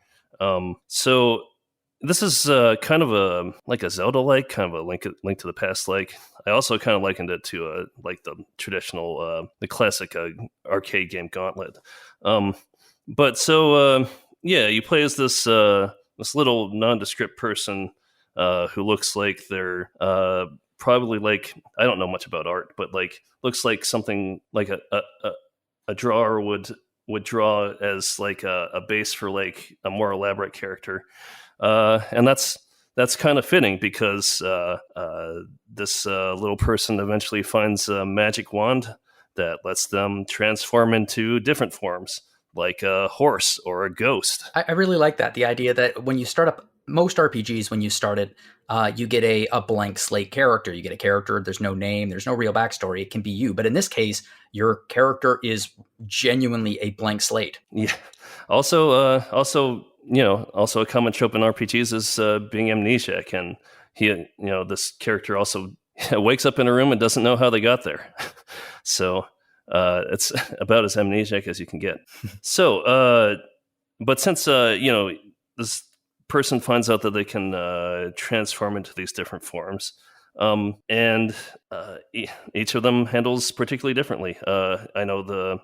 So this is kind of a Zelda-like, kind of a Link to the Past like. I also kind of likened it to like the traditional, the classic arcade game Gauntlet. Yeah, you play as this little nondescript person who looks like they're probably like, I don't know much about art, but like looks like something like a drawer would draw as like a base for like a more elaborate character. And that's kind of fitting because this little person eventually finds a magic wand that lets them transform into different forms, like a horse or a ghost. I really like that. The idea that when you start up most RPGs, when you start it, you get a blank slate character. You get a character, there's no name, there's no real backstory. It can be you. But in this case, your character is genuinely a blank slate. Yeah. Also, a common trope in RPGs is being amnesiac, and this character also wakes up in a room and doesn't know how they got there. So it's about as amnesiac as you can get. So, but since this person finds out that they can transform into these different forms, and each of them handles particularly differently. I know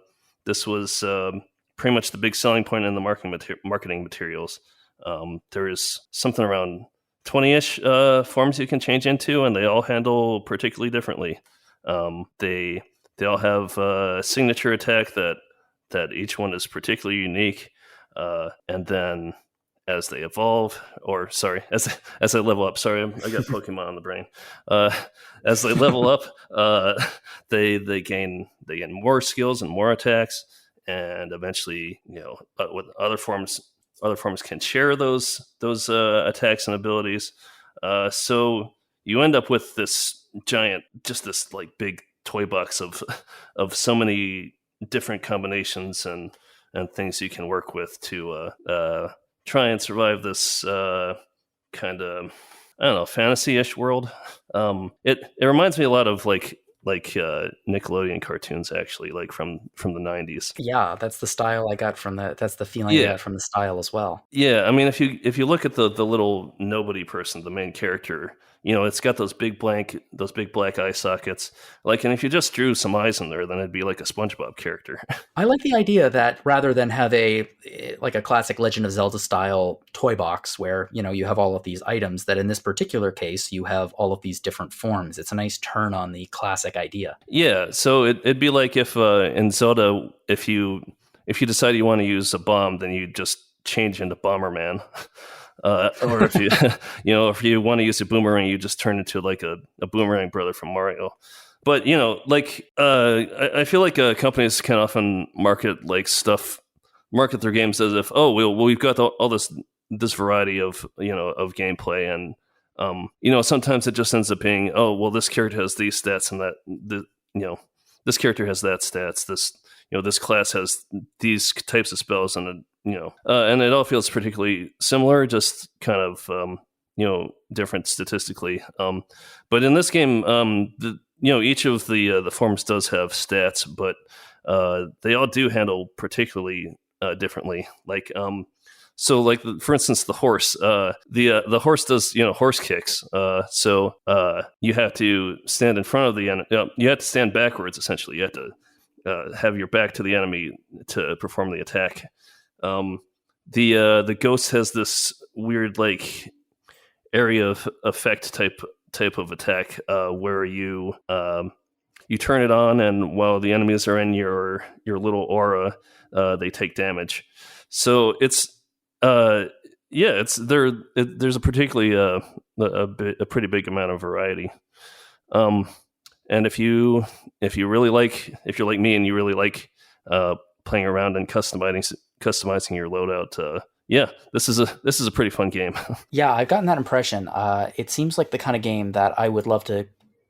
this was pretty much the big selling point in the marketing materials. There is something around 20-ish forms you can change into, and they all handle particularly differently. They all have a signature attack that each one is particularly unique, and then as they evolve, as they level up. Sorry, I got Pokemon on the brain. As they level up, they gain more skills and more attacks. And eventually, with other forms can share those attacks and abilities. So you end up with this giant, just this like big toy box of so many different combinations and things you can work with to try and survive this kind of, I don't know, fantasy-ish world. It reminds me a lot of like Nickelodeon cartoons, actually, like from the 90s. Yeah, that's the style I got from that. That's the feeling I got from the style as well. Yeah, I mean, if you look at the little nobody person, the main character, it's got those big black eye sockets. Like, and if you just drew some eyes in there, then it'd be like a SpongeBob character. I like the idea that rather than have a classic Legend of Zelda style toy box where, you have all of these items, that in this particular case, you have all of these different forms. It's a nice turn on the classic idea. Yeah. So it'd be like if in Zelda, if you decide you want to use a bomb, then you just change into Bomberman. Or if you if you want to use a boomerang, you just turn into like a boomerang brother from Mario. But I feel like companies can often market their games as if, we've got all this variety of of gameplay, and sometimes it just ends up being, this character has these stats and that this character has that stats, this class has these types of spells, and and it all feels particularly similar, just kind of different statistically. But in this game, each of the forms does have stats, but they all do handle particularly differently. Like so, like for instance, the horse. The horse does horse kicks. So you have to stand in front of the enemy. You have to stand backwards. Essentially, you have to have your back to the enemy to perform the attack. The ghost has this weird like area of effect type of attack where you turn it on, and while the enemies are in your little aura, they take damage. So it's there's a particularly a pretty big amount of variety. And if you're like me and you really like playing around and customizing your loadout, this is a pretty fun game. Yeah, I've gotten that impression. It seems like the kind of game that I would love to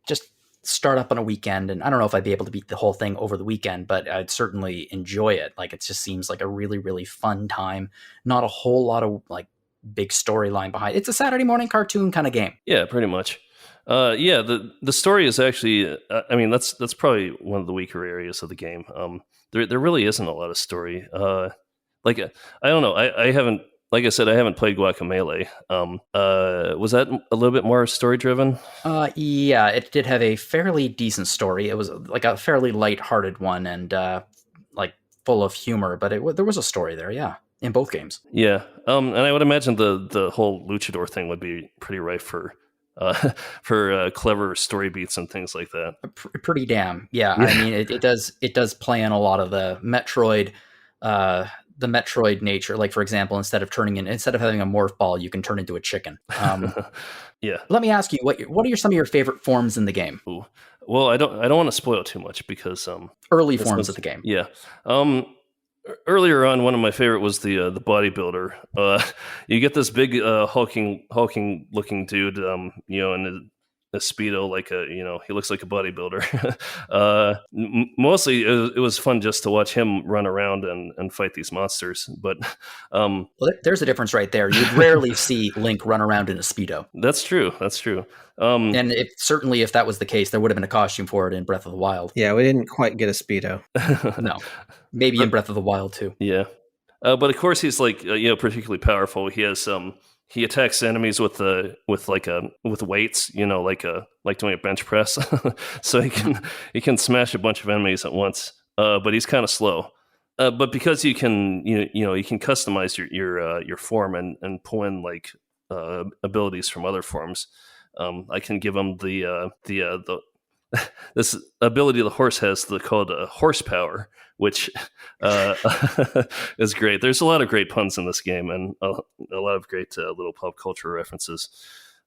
just start up on a weekend, and I don't know if I'd be able to beat the whole thing over the weekend, but I'd certainly enjoy it. Like, it just seems like a really, really fun time. Not a whole lot of like big storyline behind it. It's a Saturday morning cartoon kind of game. Yeah, pretty much. The story is actually, I mean, that's probably one of the weaker areas of the game. There really isn't a lot of story. I don't know. I haven't, like I said, I haven't played Guacamelee. Was that a little bit more story driven? Yeah, it did have a fairly decent story. It was like a fairly light-hearted one and like full of humor, but there was a story there. Yeah, in both games. Yeah, and I would imagine the whole luchador thing would be pretty rife for clever story beats and things like that. Pretty damn. Yeah, I mean, it does play in a lot of the Metroid. The Metroid nature, like for example, instead of having a morph ball, you can turn into a chicken. Yeah. Let me ask you, what are some of your favorite forms in the game? Ooh. Well, I don't want to spoil too much because early forms of the game. Yeah. Earlier on, one of my favorite was the bodybuilder. You get this big hulking looking dude, in a Speedo, like he looks like a bodybuilder. Mostly it was fun just to watch him run around and fight these monsters. But well, there's a difference right there. You'd rarely see Link run around in a Speedo. That's true. And if that was the case, there would have been a costume for it in Breath of the Wild. Yeah, we didn't quite get a Speedo. No, maybe in Breath of the Wild too. Yeah, but of course he's like particularly powerful. He has he attacks enemies with weights, like doing a bench press. So he can smash a bunch of enemies at once. But he's kind of slow. But because you can customize your form and pull in like abilities from other forms. I can give him the this ability the horse has called horsepower, which is great. There's a lot of great puns in this game and a lot of great little pop culture references.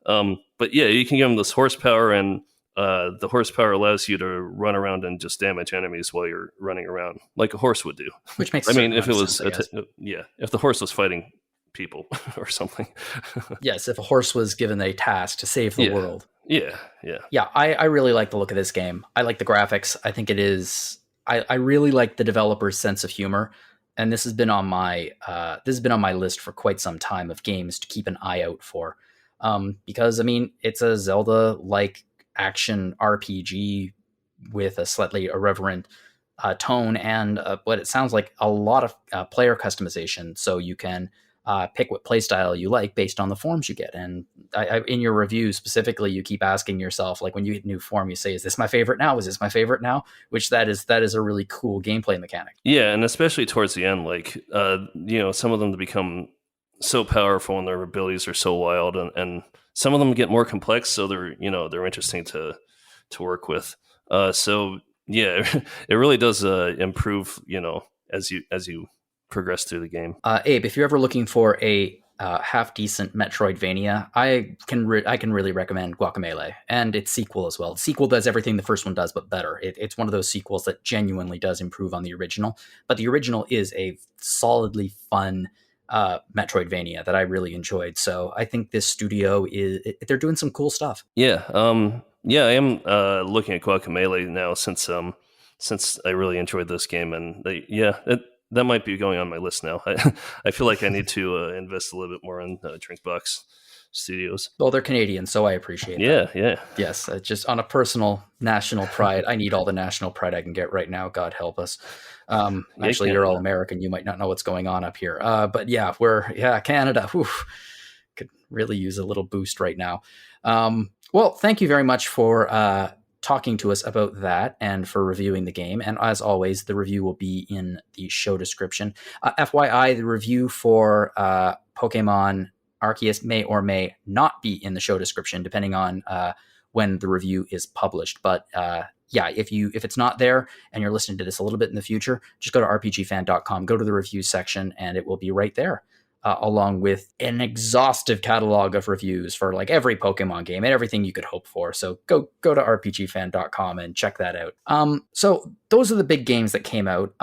But yeah, you can give him this horsepower, and the horsepower allows you to run around and just damage enemies while you're running around, like a horse would do. Which makes if it was if the horse was fighting people or something. Yes, if a horse was given a task to save the world. Yeah. I really like the look of this game. I like the graphics. I think it is. I really like the developer's sense of humor, and this has been on my list for quite some time of games to keep an eye out for, because I mean it's a Zelda-like action RPG with a slightly irreverent tone and what it sounds like a lot of player customization, so you can pick what playstyle you like based on the forms you get. And in your review specifically, you keep asking yourself, like when you get a new form, you say, is this my favorite now? Is this my favorite now? Which that is a really cool gameplay mechanic. Yeah, and especially towards the end, like, some of them become so powerful and their abilities are so wild, and some of them get more complex, so they're interesting to work with. So yeah, it really does improve, as you progress through the game. Abe, if you're ever looking for a half-decent Metroidvania, I can really recommend Guacamelee and its sequel as well. The sequel does everything the first one does, but better. It's one of those sequels that genuinely does improve on the original, but the original is a solidly fun Metroidvania that I really enjoyed. So I think this studio they're doing some cool stuff. Yeah, I am looking at Guacamelee now since I really enjoyed this game, and that might be going on my list now. I feel like I need to invest a little bit more in Drinkbox Studios. Well, they're Canadian, so I appreciate Yeah, that. yeah. Yes, just on a personal national pride. I need all the national pride I can get right now. God help us. Actually, you're all American. You might not know what's going on up here. But yeah, Canada. Whew, could really use a little boost right now. Well, thank you very much for talking to us about that and for reviewing the game. And as always, the review will be in the show description. FYI, the review for Pokemon Arceus may or may not be in the show description, depending on when the review is published. But yeah, if it's not there and you're listening to this a little bit in the future, just go to rpgfan.com, go to the review section, and it will be right there. Along with an exhaustive catalog of reviews for like every Pokemon game and everything you could hope for. So go to rpgfan.com and check that out. So those are the big games that came out.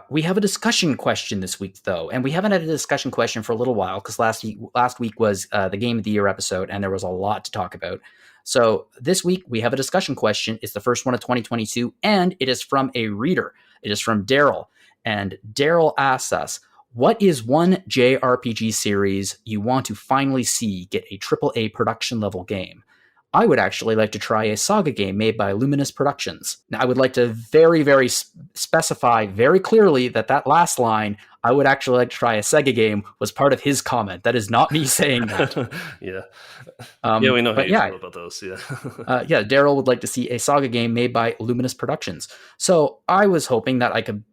We have a discussion question this week, though, and we haven't had a discussion question for a little while because last week was the Game of the Year episode, and there was a lot to talk about. So this week we have a discussion question. It's the first one of 2022, and it is from a reader. It is from Daryl, and Daryl asks us, what is one JRPG series you want to finally see get a AAA production level game? I would actually like to try a Saga game made by Luminous Productions. Now, I would like to very, very specify very clearly that last line, I would actually like to try a Sega game, was part of his comment. That is not me saying that. Yeah. Yeah, we know how you feel about those. Yeah. Yeah, Daryl would like to see a Saga game made by Luminous Productions. So I was hoping that I could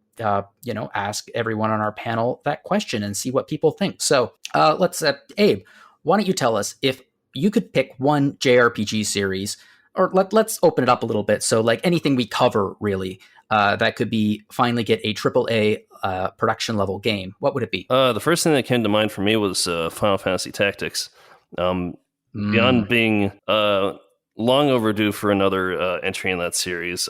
ask everyone on our panel that question and see what people think. So let's, Abe, why don't you tell us if you could pick one JRPG series, or let's open it up a little bit. So like anything we cover really, that could be finally get a AAA production level game. What would it be? The first thing that came to mind for me was Final Fantasy Tactics. Beyond being long overdue for another entry in that series,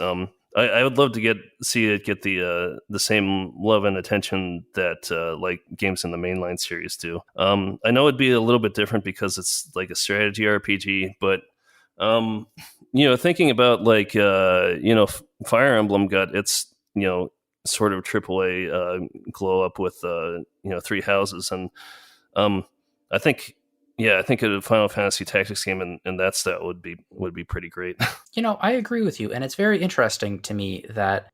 I would love to see it get the same love and attention that like games in the mainline series do. I know it'd be a little bit different because it's like a strategy RPG, but thinking about like Fire Emblem got its sort of AAA glow up with 3 houses, and I think a Final Fantasy Tactics game in that style would be pretty great. I agree with you, and it's very interesting to me that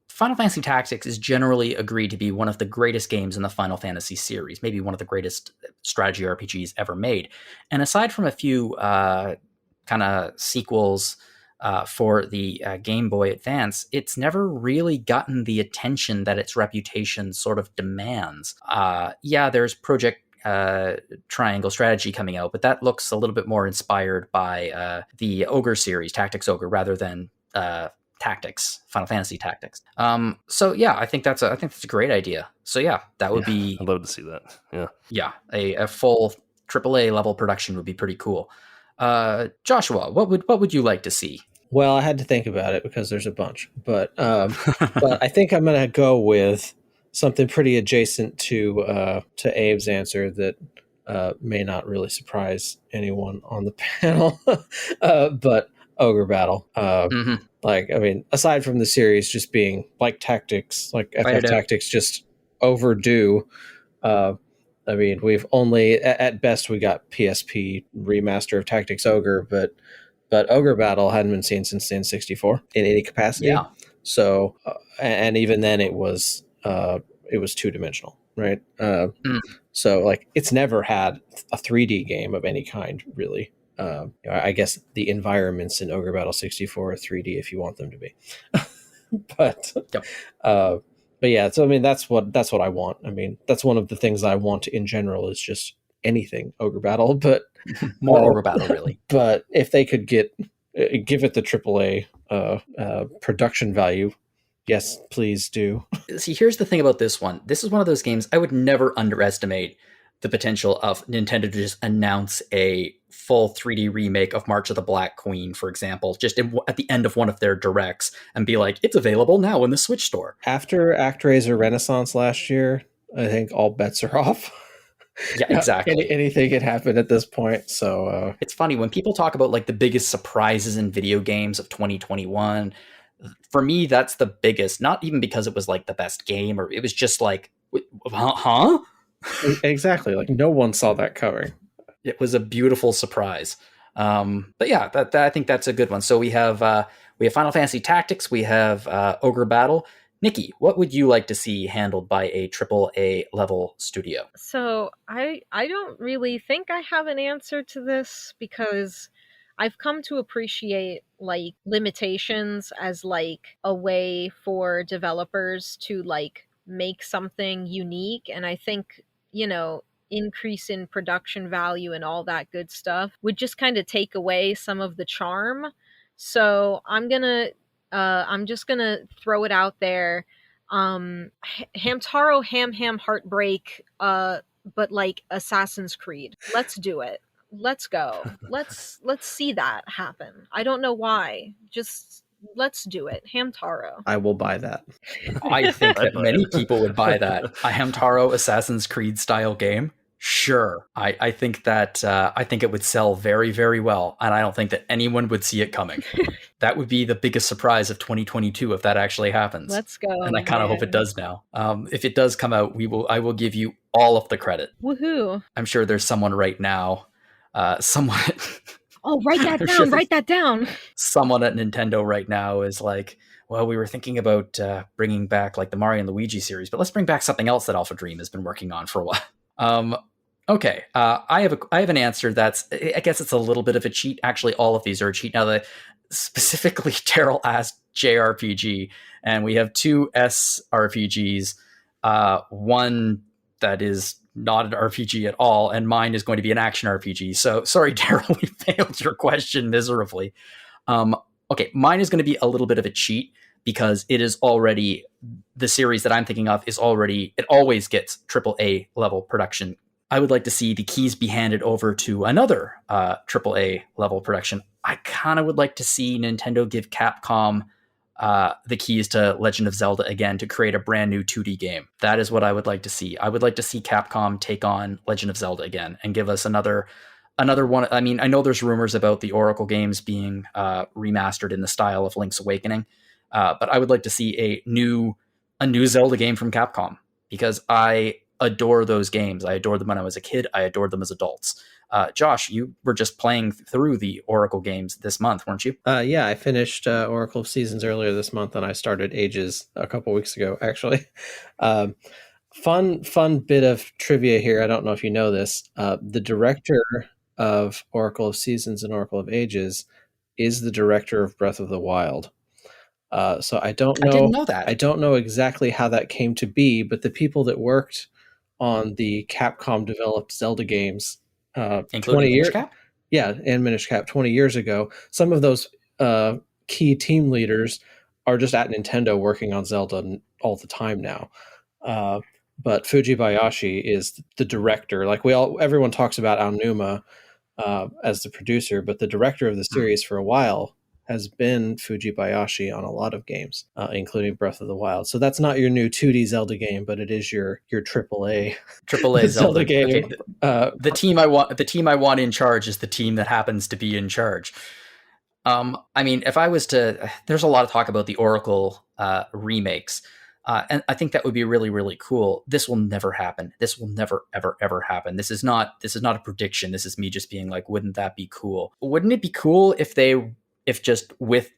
Final Fantasy Tactics is generally agreed to be one of the greatest games in the Final Fantasy series, maybe one of the greatest strategy RPGs ever made. And aside from a few kind of sequels for the Game Boy Advance, it's never really gotten the attention that its reputation sort of demands. There's Project Triangle Strategy coming out, but that looks a little bit more inspired by the Ogre series, Tactics Ogre, rather than Tactics, Final Fantasy Tactics. I think that's a great idea. So yeah, that would be. I'd love to see that. Yeah, a full AAA level production would be pretty cool. Joshua, what would you like to see? Well, I had to think about it because there's a bunch, but I think I'm gonna go with something pretty adjacent to Abe's answer that may not really surprise anyone on the panel, but Ogre Battle. Aside from the series just being like Tactics, like FF Tactics, just overdue. We've only, at best, we got PSP remaster of Tactics Ogre, but Ogre Battle hadn't been seen since the N64 in any capacity. Yeah. So, and even then it was 2-dimensional, right? So like it's never had a 3D game of any kind, really. I guess the environments in Ogre Battle 64 are 3D if you want them to be. But yeah, so that's what I want. That's one of the things I want in general is just anything Ogre Battle, but more Ogre Battle really. But if they could give it the AAA production value, yes, please do. See, here's the thing about this one. This is one of those games I would never underestimate the potential of Nintendo to just announce a full 3D remake of March of the Black Queen, for example, just at the end of one of their directs and be like, it's available now in the Switch store. After ActRaiser Renaissance last year, I think all bets are off. Yeah, exactly. Anything can happen at this point. So it's funny when people talk about like the biggest surprises in video games of 2021. For me, that's the biggest, not even because it was like the best game, or it was just like, huh? Exactly. Like no one saw that coming. It was a beautiful surprise. But yeah, that I think that's a good one. So we have Final Fantasy Tactics, we have Ogre Battle. Niki, what would you like to see handled by a AAA level studio? So I don't really think I have an answer to this, because I've come to appreciate like limitations as like a way for developers to like make something unique. And I think, increase in production value and all that good stuff would just kind of take away some of the charm. So I'm just gonna throw it out there. Hamtaro Ham Heartbreak, but like Assassin's Creed. Let's do it. Let's go. Let's see that happen. I don't know why. Just let's do it. Hamtaro. I will buy that. I think I'd that buy many it. people would buy that. A Hamtaro Assassin's Creed style game. Sure. I think that I think it would sell very, very well, and I don't think that anyone would see it coming. That would be the biggest surprise of 2022 if that actually happens. Let's go. And I kind of hope it does now. If it does come out, I will give you all of the credit. Woohoo. I'm sure there's someone right now, someone. Oh, write that I'm down. sure Write that down. someone at Nintendo right now is like, well, we were thinking about bringing back like the Mario and Luigi series, but let's bring back something else that Alpha Dream has been working on for a while. Okay, I have an answer that's, I guess it's a little bit of a cheat. Actually, all of these are a cheat. Now, specifically, Daryl asked JRPG, and we have two SRPGs, one that is not an RPG at all, and mine is going to be an action RPG. So, sorry, Daryl, we failed your question miserably. Okay, mine is going to be a little bit of a cheat, because it is already, the series that I'm thinking of is already, it always gets AAA level production. I would like to see the keys be handed over to another AAA level production. I kind of would like to see Nintendo give Capcom the keys to Legend of Zelda again to create a brand new 2D game. That is what I would like to see. I would like to see Capcom take on Legend of Zelda again and give us another one. I mean, I know there's rumors about the Oracle games being remastered in the style of Link's Awakening, but I would like to see a new Zelda game from Capcom, because I adore those games. I adored them when I was a kid. I adored them as adults. Josh, you were just playing through the Oracle games this month, weren't you? Yeah, I finished Oracle of Seasons earlier this month, and I started Ages a couple weeks ago, actually. Fun bit of trivia here. I don't know if you know this. The director of Oracle of Seasons and Oracle of Ages is the director of Breath of the Wild. So I didn't know that. I don't know exactly how that came to be, but the people that worked on the Capcom developed Zelda games, Including 20 years, Minish Cap? Yeah, and Minish Cap 20 years ago, some of those key team leaders are just at Nintendo working on Zelda all the time now. But Fujibayashi is the director. Like everyone talks about Aonuma as the producer, but the director of the series for a while has been Fujibayashi on a lot of games, including Breath of the Wild. So that's not your new 2D Zelda game, but it is your AAA Zelda game. Okay. The team I want in charge is the team that happens to be in charge. I mean, if I was to, there's a lot of talk about the Oracle remakes, and I think that would be really, really cool. This will never happen. This will never, ever, ever happen. This is not a prediction. This is me just being like, wouldn't that be cool? Wouldn't it be cool if just with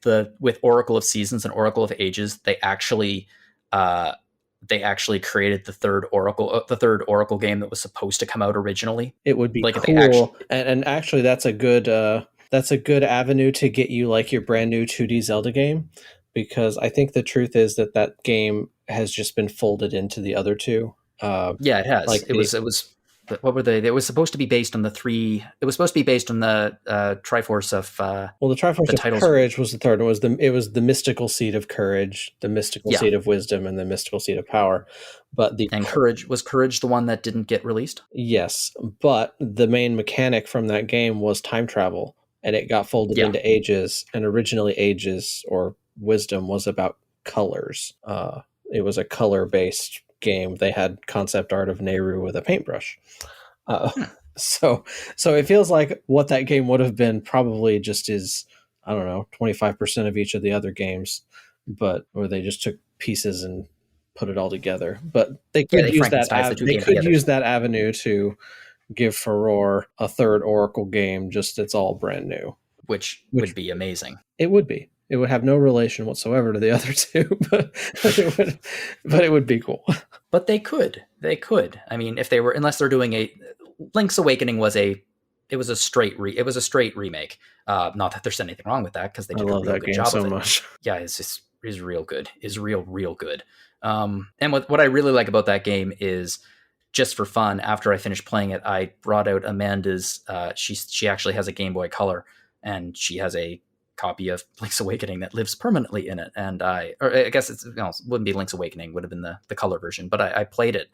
Oracle of Seasons and Oracle of Ages, they actually created the third Oracle game that was supposed to come out originally? It would be like cool. And actually, that's a good avenue to get you like your brand new 2D Zelda game, because I think the truth is that game has just been folded into the other two. Yeah, it has. It was. What were they? It was supposed to be based on the three. It was supposed to be based on the Triforce of. The Triforce of Courage was the third one. It was the mystical seed of courage, the mystical seed of wisdom, and the mystical seed of power. But Courage the one that didn't get released? Yes, but the main mechanic from that game was time travel, and it got folded into Ages. And originally, Ages or Wisdom was about colors. It was a color-based game. They had concept art of Nehru with a paintbrush. So it feels like what that game would have been probably just is, I don't know, 25% of each of the other games, or they just took pieces and put it all together. But they could use that. They could use that avenue to give Furore a third Oracle game, just it's all brand new. Which would be amazing. It would be. It would have no relation whatsoever to the other two, but it would be cool. But they could. I mean, if they were, unless they're doing a Link's Awakening was a straight remake. Not that there's anything wrong with that, because they did a real good job so of it. Much. Yeah, it's real good. Is real good. And what I really like about that game is, just for fun, after I finished playing it, I brought out Amanda's. She actually has a Game Boy Color, and she has a copy of Link's Awakening that lives permanently in it. And I guess it wouldn't be Link's Awakening, would have been the color version, but I played it.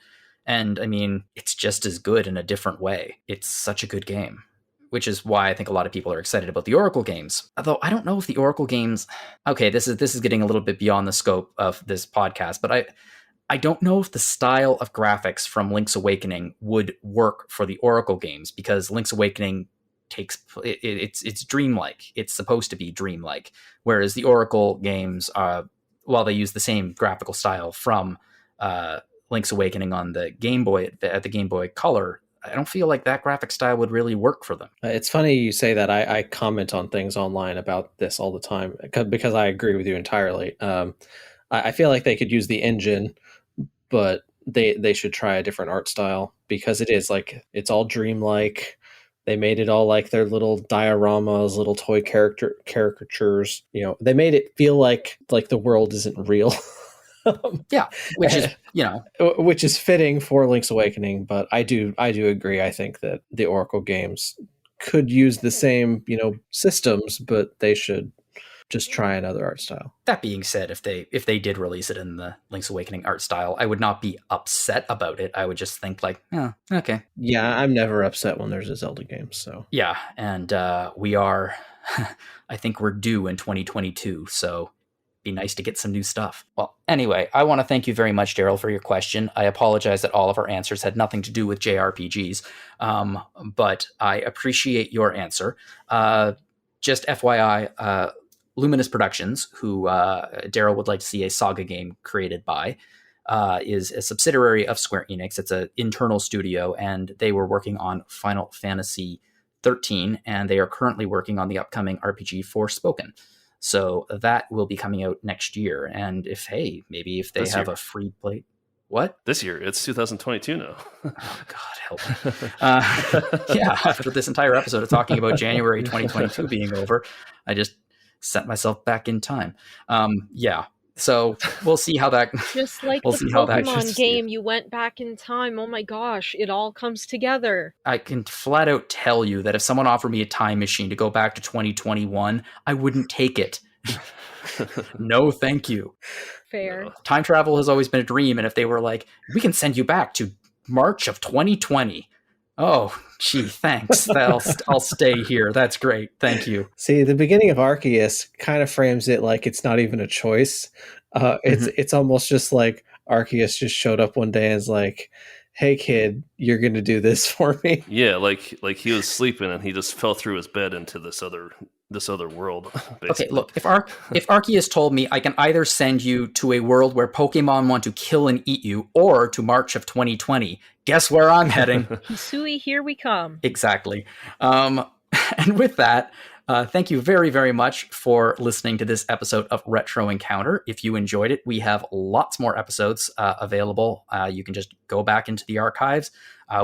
And I mean, it's just as good in a different way. It's such a good game, which is why I think a lot of people are excited about the Oracle games. Although I don't know if the Oracle games, okay, this is getting a little bit beyond the scope of this podcast, but I don't know if the style of graphics from Link's Awakening would work for the Oracle games, because Link's Awakening it's dreamlike. It's supposed to be dreamlike, whereas the Oracle games, while they use the same graphical style from Link's Awakening on the Game Boy at the Game Boy Color, I don't feel like that graphic style would really work for them. It's funny you say that. I comment on things online about this all the time because I agree with you entirely. I feel like they could use the engine, but they should try a different art style, because it is like, it's all dreamlike. They made it all like their little dioramas, little toy caricatures. You know, they made it feel like the world isn't real. Yeah, which is fitting for Link's Awakening. But I do agree. I think that the Oracle games could use the same, systems, but they should just try another art style. That being said, if they did release it in the Link's Awakening art style, I would not be upset about it. I would just think like, oh, okay. Yeah, I'm never upset when there's a Zelda game. So yeah, and we are, I think we're due in 2022. So be nice to get some new stuff. Well, anyway, I want to thank you very much, Daryl, for your question. I apologize that all of our answers had nothing to do with JRPGs, but I appreciate your answer. Just FYI, Luminous Productions, who Daryl would like to see a Saga game created by, is a subsidiary of Square Enix. It's an internal studio, and they were working on Final Fantasy 13, and they are currently working on the upcoming RPG Forspoken. So that will be coming out next year. And maybe if they have a free play. What? This year. It's 2022 now. Oh, God, help me. Yeah, after this entire episode of talking about January 2022 being over, I just set myself back in time. Yeah. So we'll see how that. Just like the Pokemon game, you went back in time. Oh my gosh, it all comes together. I can flat out tell you that if someone offered me a time machine to go back to 2021, I wouldn't take it. No, thank you. Fair. Time travel has always been a dream, and if they were like, we can send you back to March of 2020. Oh, gee, thanks. I'll stay here. That's great. Thank you. See, the beginning of Arceus kind of frames it like it's not even a choice. It's almost just like Arceus just showed up one day and is like, hey, kid, you're going to do this for me. Yeah, like he was sleeping and he just fell through his bed into this other world. Basically. Okay, look, if Arceus told me I can either send you to a world where Pokemon want to kill and eat you, or to March of 2020, guess where I'm heading? Hisui, here we come. Exactly. And with that, thank you very, very much for listening to this episode of Retro Encounter. If you enjoyed it, we have lots more episodes available. You can just go back into the archives.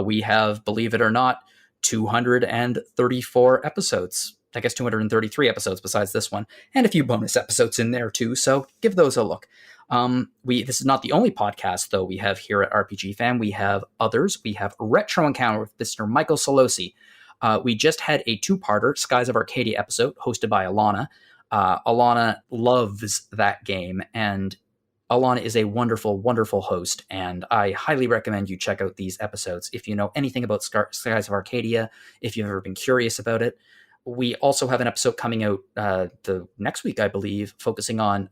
We have, believe it or not, 234 episodes. I guess 233 episodes besides this one, and a few bonus episodes in there too, so give those a look. This is not the only podcast, though, we have here at RPG Fan. We have others. We have Retro Encounter with Mr. Michael Solosi. We just had a two-parter, Skies of Arcadia episode, hosted by Alana. Alana loves that game, and Alana is a wonderful, wonderful host, and I highly recommend you check out these episodes if you know anything about Skies of Arcadia, if you've ever been curious about it. We also have an episode coming out the next week, I believe, focusing on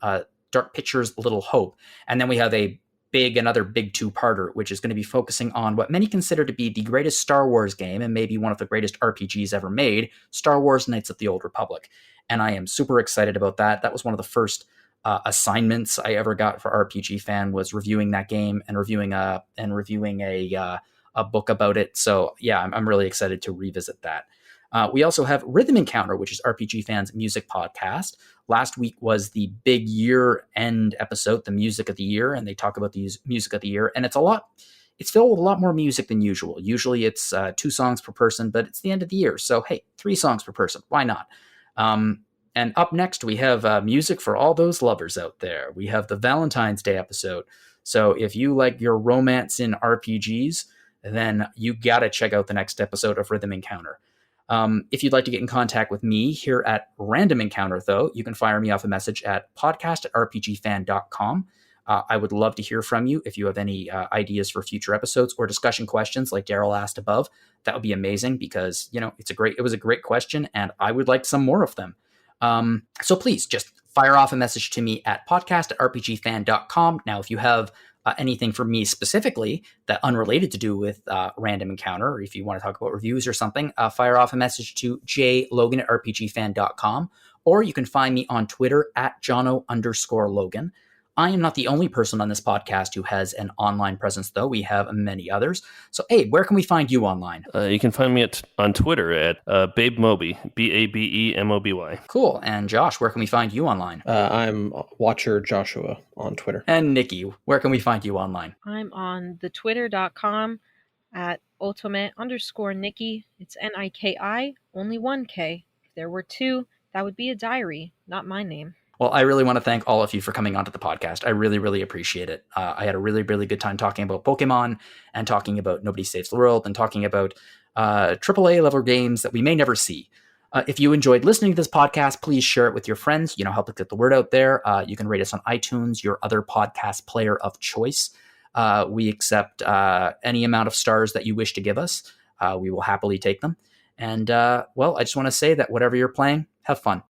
Dark Pictures' Little Hope. And then we have another big two-parter, which is going to be focusing on what many consider to be the greatest Star Wars game and maybe one of the greatest RPGs ever made, Star Wars Knights of the Old Republic. And I am super excited about that. That was one of the first assignments I ever got for RPG Fan, was reviewing that game and reviewing a a book about it. So yeah, I'm really excited to revisit that. We also have Rhythm Encounter, which is RPG Fans' music podcast. Last week was the big year-end episode, the music of the year, and they talk about the music of the year. And it's filled with a lot more music than usual. Usually it's 2 songs per person, but it's the end of the year. So hey, 3 songs per person. Why not? And up next, we have music for all those lovers out there. We have the Valentine's Day episode. So if you like your romance in RPGs, then you got to check out the next episode of Rhythm Encounter. If you'd like to get in contact with me here at Random Encounter, though, you can fire me off a message at podcast@rpgfan.com. I would love to hear from you if you have any ideas for future episodes or discussion questions like Daryl asked above. That would be amazing because, it was a great question and I would like some more of them. So please just fire off a message to me at podcast@rpgfan.com. Now, if you have anything for me specifically that unrelated to do with Random Encounter, or if you want to talk about reviews or something, fire off a message to jlogan@rpgfan.com, or you can find me on Twitter at Jono_Logan. I am not the only person on this podcast who has an online presence, though. We have many others. So, Abe, where can we find you online? You can find me on Twitter at BabeMoby, BabeMoby. Cool. And Josh, where can we find you online? I'm Watcher Joshua on Twitter. And Nikki, where can we find you online? I'm on the twitter.com at ultimate_Niki. It's Niki, only 1K. If there were 2, that would be a diary, not my name. Well, I really want to thank all of you for coming onto the podcast. I really, really appreciate it. I had a really, really good time talking about Pokemon and talking about Nobody Saves the World and talking about AAA level games that we may never see. If you enjoyed listening to this podcast, please share it with your friends. Help us get the word out there. You can rate us on iTunes, your other podcast player of choice. We accept any amount of stars that you wish to give us. We will happily take them. And, I just want to say that whatever you're playing, have fun.